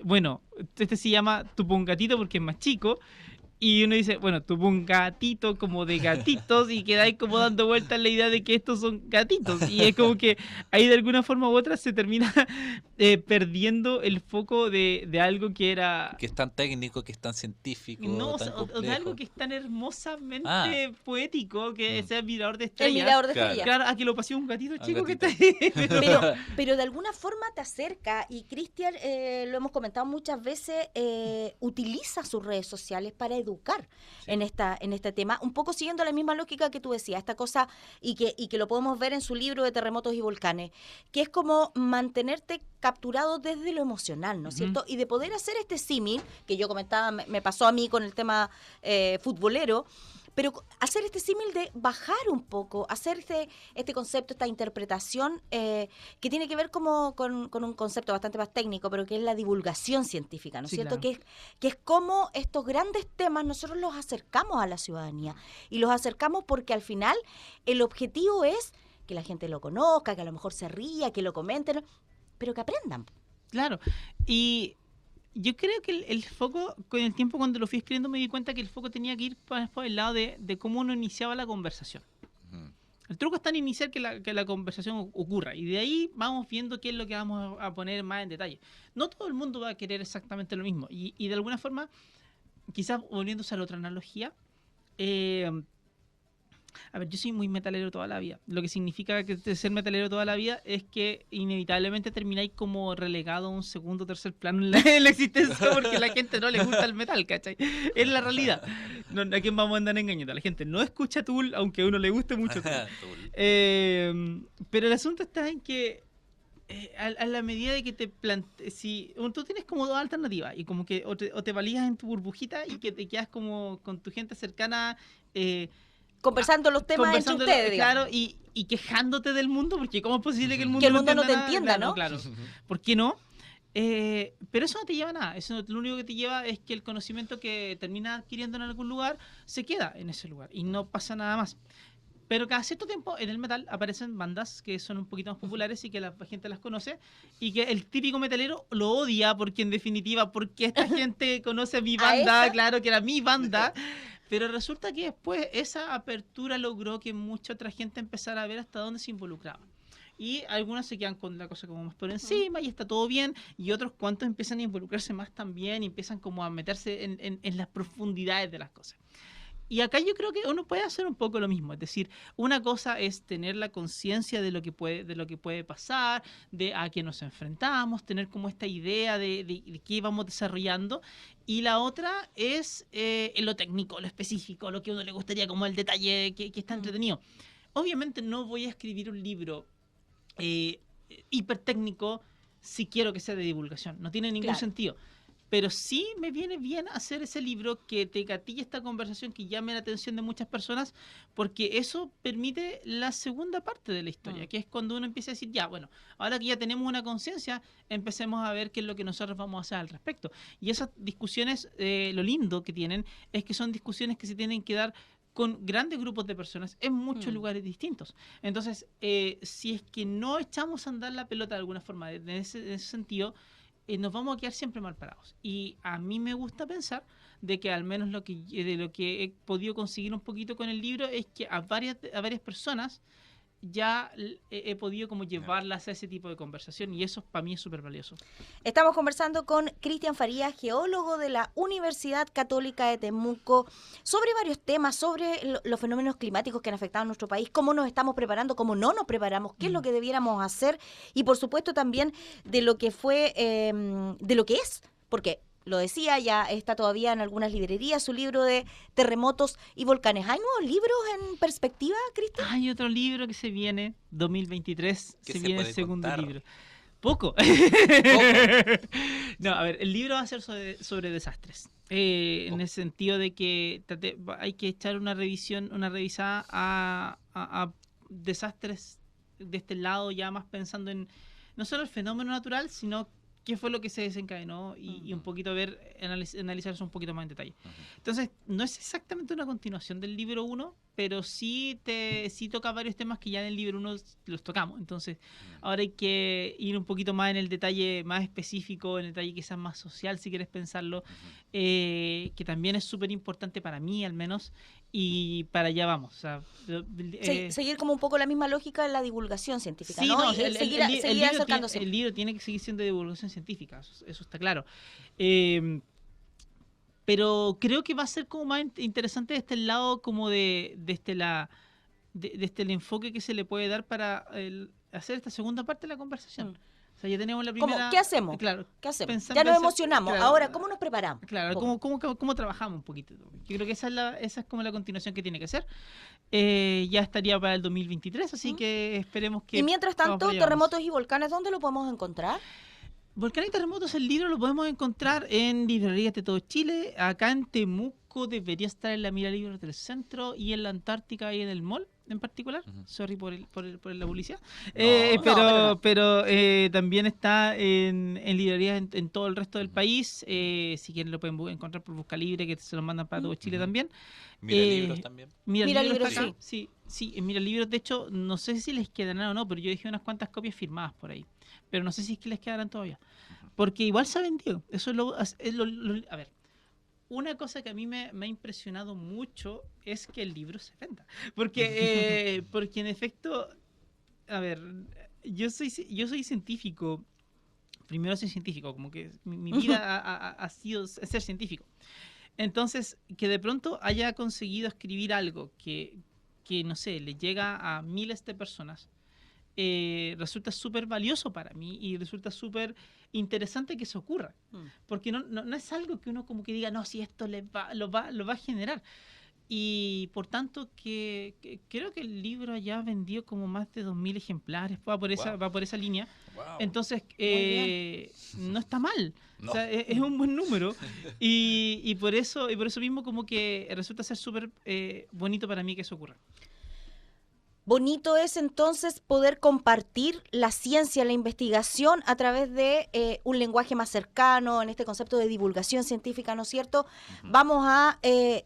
bueno, este se llama Tupungatito porque es más chico. Y uno dice, bueno, Tupungatito como de gatitos, y quedáis como dando vueltas la idea de que estos son gatitos. Y es como que ahí de alguna forma u otra se termina perdiendo el foco de algo que era... Que es tan técnico, que es tan científico, no, tan o de algo que es tan hermosamente poético, que sea mirador de estrellas. El mirador de estrellas. Claro, a que lo pasé un gatito chico que gatito. está ahí. Pero de alguna forma te acerca, y Cristian, lo hemos comentado muchas veces, utiliza sus redes sociales para educar en este tema, un poco siguiendo la misma lógica que tú decías, esta cosa, y que lo podemos ver en su libro de Terremotos y Volcanes, que es como mantenerte capturado desde lo emocional, ¿no es cierto? Y de poder hacer este símil, que yo comentaba, me pasó a mí con el tema futbolero, pero hacer este símil de bajar un poco, hacer este concepto, esta interpretación que tiene que ver como con un concepto bastante más técnico, pero que es la divulgación científica, ¿no es cierto? Claro. Que es como estos grandes temas nosotros los acercamos a la ciudadanía, y los acercamos porque al final el objetivo es que la gente lo conozca, que a lo mejor se ría, que lo comenten, pero que aprendan. Claro, y yo creo que el foco, con el tiempo cuando lo fui escribiendo me di cuenta que el foco tenía que ir por el lado de cómo uno iniciaba la conversación. El truco está en iniciar que la conversación ocurra, y de ahí vamos viendo qué es lo que vamos a poner más en detalle. No todo el mundo va a querer exactamente lo mismo, y de alguna forma, quizás volviéndose a la otra analogía, a ver, yo soy muy metalero toda la vida. Lo que significa que ser metalero toda la vida es que inevitablemente termináis como relegado a un segundo o tercer plano en la existencia, porque a la gente no le gusta el metal, ¿cachai? Es la realidad. No, ¿a quién vamos a andar engañando? La gente no escucha Tool, aunque a uno le guste mucho Tool. Pero el asunto está en que a la medida de que te planteas, si tú tienes como dos alternativas, y como que o te valías en tu burbujita y que te quedas como con tu gente cercana, conversando los temas entre ustedes, claro, y quejándote del mundo, porque ¿cómo es posible que el mundo no te entienda, ¿no? Claro, ¿por qué no? Pero eso no te lleva a nada. Eso lo único que te lleva es que el conocimiento que terminas adquiriendo en algún lugar se queda en ese lugar y no pasa nada más. Pero cada cierto tiempo en el metal aparecen bandas que son un poquito más populares y que la gente las conoce, y que el típico metalero lo odia porque en definitiva, porque esta gente conoce a mi banda, claro que era mi banda. Pero resulta que después esa apertura logró que mucha otra gente empezara a ver hasta dónde se involucraba. y algunos se quedan con la cosa como más por encima y está todo bien, y otros cuantos empiezan a involucrarse más también y empiezan como a meterse en las profundidades de las cosas. Y acá yo creo que uno puede hacer un poco lo mismo, es decir, una cosa es tener la conciencia de lo que puede pasar, de a qué nos enfrentamos, tener como esta idea de qué vamos desarrollando, y la otra es lo técnico, lo específico, lo que a uno le gustaría, como el detalle que está entretenido. Obviamente no voy a escribir un libro hipertécnico si quiero que sea de divulgación, no tiene ningún sentido. Pero sí me viene bien hacer ese libro que te gatille esta conversación, que llame la atención de muchas personas, porque eso permite la segunda parte de la historia, que es cuando uno empieza a decir, ya, bueno, ahora que ya tenemos una conciencia, empecemos a ver qué es lo que nosotros vamos a hacer al respecto. Y esas discusiones, lo lindo que tienen, es que son discusiones que se tienen que dar con grandes grupos de personas en muchos lugares distintos. Entonces, si es que no echamos a andar la pelota de alguna forma, en ese sentido, nos vamos a quedar siempre mal parados. Y a mí me gusta pensar de que al menos de lo que he podido conseguir un poquito con el libro es que a varias personas ya he podido como llevarlas a ese tipo de conversación, y eso para mí es súper valioso. Estamos conversando con Cristian Farías, geólogo de la Universidad Católica de Temuco, sobre varios temas, sobre los fenómenos climáticos que han afectado a nuestro país, cómo nos estamos preparando, cómo no nos preparamos, qué es lo que debiéramos hacer, y por supuesto también de lo que fue, de lo que es, porque lo decía, ya está todavía en algunas librerías su libro de terremotos y volcanes. ¿Hay nuevos libros en perspectiva, Cristian? Hay otro libro que se viene, 2023, se viene el segundo libro. Poco. No, a ver, el libro va a ser sobre desastres. En el sentido de que hay que echar una revisada a desastres de este lado, ya más pensando en no solo el fenómeno natural, sino qué fue lo que se desencadenó y un poquito analizarse un poquito más en detalle. Entonces, no es exactamente una continuación del libro 1, pero sí toca varios temas que ya en el libro 1 los tocamos. Entonces, ahora hay que ir un poquito más en el detalle más específico, en el detalle quizás más social, si quieres pensarlo, que también es súper importante para mí, al menos, y para allá vamos. O sea, seguir como un poco la misma lógica de la divulgación científica, sí, ¿no? El libro tiene que seguir siendo de divulgación científica, eso está claro. Pero creo que va a ser como más interesante este lado como de el enfoque que se le puede dar para hacer esta segunda parte de la conversación. O sea, ya tenemos la primera... ¿Qué hacemos? Claro. ¿Qué hacemos? Ya nos emocionamos. Claro, ahora, ¿cómo nos preparamos? Claro, ¿cómo trabajamos un poquito? Yo creo que esa es como la continuación que tiene que ser. Ya estaría para el 2023, así que esperemos que... Y mientras tanto, terremotos y volcanes, ¿dónde lo podemos encontrar? Volcanes y terremotos, el libro lo podemos encontrar en librerías de todo Chile. Acá en Temuco debería estar en la Mira Libros del Centro, y en la Antártica y en el mall en particular. Sorry por la publicidad. Pero también está en librerías en todo el resto del país. Si quieren lo pueden encontrar por Busca Libre, que se los mandan para todo Chile también. Mira Libros también. Mira Libros, sí. Sí, en Mira Libros, de hecho, no sé si les quedarán o no, pero yo dejé unas cuantas copias firmadas por ahí. Pero no sé si es que les quedarán todavía. Porque igual se ha vendido. Eso es a ver, una cosa que a mí me ha impresionado mucho es que el libro se venda. Porque en efecto, a ver, yo soy científico. Primero soy científico, como que mi vida ha sido ser científico. Entonces, que de pronto haya conseguido escribir algo que no sé, le llega a miles de personas, resulta súper valioso para mí, y resulta súper interesante que eso ocurra, porque no es algo que uno como que diga, no, si esto lo va a generar. Y por tanto que creo que el libro ya vendió como más de 2.000 ejemplares, va por esa línea. Wow. Entonces no está mal, no. O sea, es un buen número, y por eso mismo como que resulta ser súper bonito para mí que eso ocurra. Bonito es entonces poder compartir la ciencia, la investigación a través de un lenguaje más cercano, en este concepto de divulgación científica, ¿no es cierto? Vamos a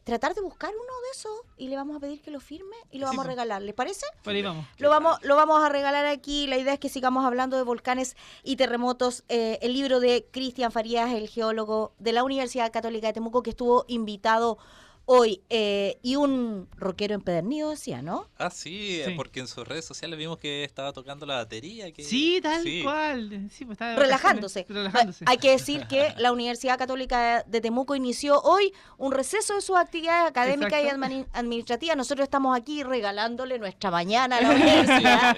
tratar de buscar uno de esos y le vamos a pedir que lo firme y lo vamos a regalar, ¿les parece? Por ahí vamos. Lo vamos a regalar aquí. La idea es que sigamos hablando de volcanes y terremotos. El libro de Cristian Farías, el geólogo de la Universidad Católica de Temuco, que estuvo invitado hoy. Y un rockero empedernido decía, ¿no? Ah, sí, porque en sus redes sociales vimos que estaba tocando la batería. Sí, tal cual. Sí, pues estaba relajándose. Hay que decir que la Universidad Católica de Temuco inició hoy un receso de sus actividades académicas y administrativas. Nosotros estamos aquí regalándole nuestra mañana a la universidad.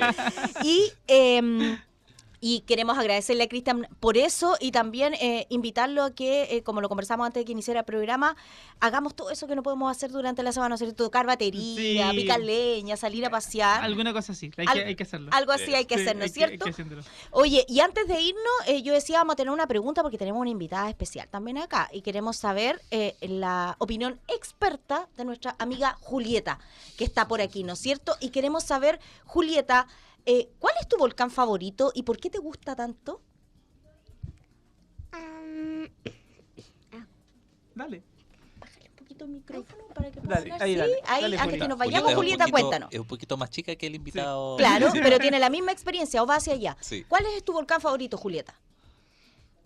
Y queremos agradecerle a Cristian por eso y también invitarlo a que, como lo conversamos antes de que iniciara el programa, hagamos todo eso que no podemos hacer durante la semana, ¿no? Tocar batería, picar leña, salir a pasear. Alguna cosa así, hay que hacerlo. Algo así hay que hacer, ¿no es cierto? Oye, y antes de irnos, yo decía, vamos a tener una pregunta porque tenemos una invitada especial también acá y queremos saber la opinión experta de nuestra amiga Julieta, que está por aquí, ¿no es cierto? Y queremos saber, Julieta, ¿cuál es tu volcán favorito y por qué te gusta tanto? Dale. Bájale un poquito el micrófono para que dale, ahí, antes Julieta. que nos vayamos, Julieta, cuéntanos. Es un poquito más chica que el invitado. Sí. Claro, pero tiene la misma experiencia, o va hacia allá. Sí. ¿Cuál es tu volcán favorito, Julieta?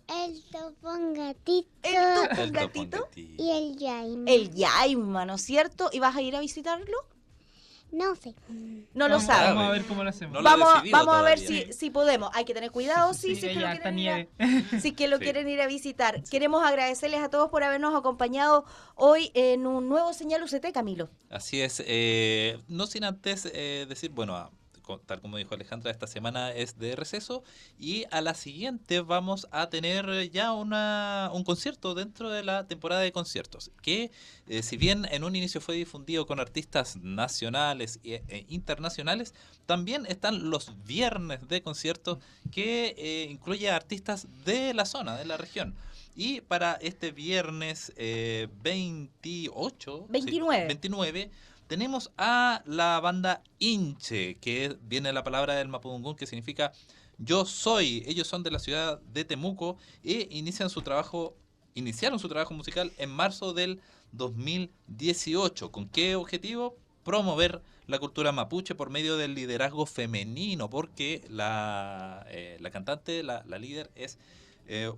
El Topongatito. ¿El Topongatito? Y el Yaima. El Yaima, ¿no es cierto? ¿Y vas a ir a visitarlo? No sé. No lo sabes. Vamos a ver cómo lo hacemos. No vamos a ver si podemos. Hay que tener cuidado, si es que lo quieren ir a visitar. Queremos agradecerles a todos por habernos acompañado hoy en un nuevo Señal UCT, Camilo. Así es. No sin antes decir, bueno, tal como dijo Alejandra, esta semana es de receso y a la siguiente vamos a tener ya un concierto dentro de la temporada de conciertos que si bien en un inicio fue difundido con artistas nacionales e internacionales, también están los viernes de conciertos que incluye a artistas de la zona, de la región. Y para este viernes 29 tenemos a la banda Inche, que viene de la palabra del mapudungún que significa yo soy. Ellos son de la ciudad de Temuco e iniciaron su trabajo musical en marzo del 2018. ¿Con qué objetivo? Promover la cultura mapuche por medio del liderazgo femenino, porque la cantante, la líder, es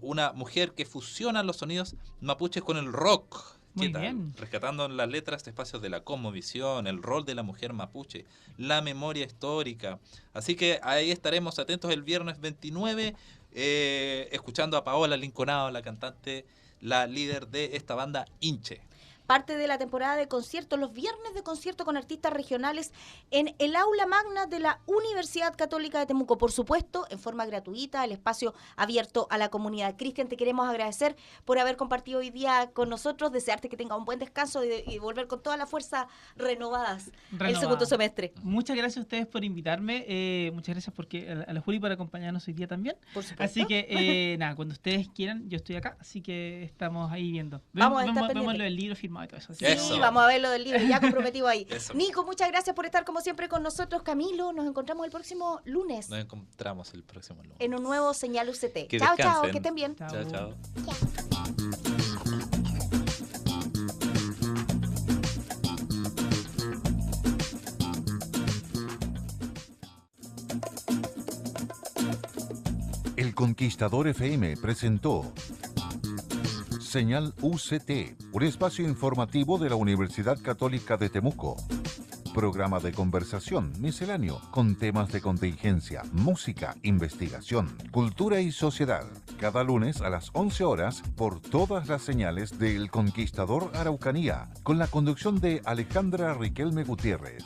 una mujer que fusiona los sonidos mapuches con el rock. Muy bien. Rescatando en las letras espacios de la cosmovisión, el rol de la mujer mapuche, la memoria histórica. Así que ahí estaremos atentos el viernes 29, escuchando a Paola Linconado, la cantante, la líder de esta banda Inche. Parte de la temporada de conciertos, los viernes de concierto con artistas regionales en el aula magna de la Universidad Católica de Temuco. Por supuesto, en forma gratuita, el espacio abierto a la comunidad. Cristian, te queremos agradecer por haber compartido hoy día con nosotros, desearte que tenga un buen descanso y volver con toda la fuerza renovadas el segundo semestre. Muchas gracias a ustedes por invitarme, muchas gracias a la Juli por acompañarnos hoy día también. Por supuesto. Así que, cuando ustedes quieran, yo estoy acá, así que estamos ahí viendo. Vemos lo del libro firmado y todo eso. Sí, vamos a ver lo del libro, ya comprometido ahí. Eso. Nico, muchas gracias por estar como siempre con nosotros. Camilo, nos encontramos el próximo lunes. Nos encontramos el próximo lunes. En un nuevo Señal UCT. Que chao, descansen. que estén bien. Chao. El Conquistador FM presentó Señal UCT, un espacio informativo de la Universidad Católica de Temuco. Programa de conversación misceláneo con temas de contingencia, música, investigación, cultura y sociedad. Cada lunes a las 11 horas por todas las señales de El Conquistador Araucanía, con la conducción de Alejandra Riquelme Gutiérrez.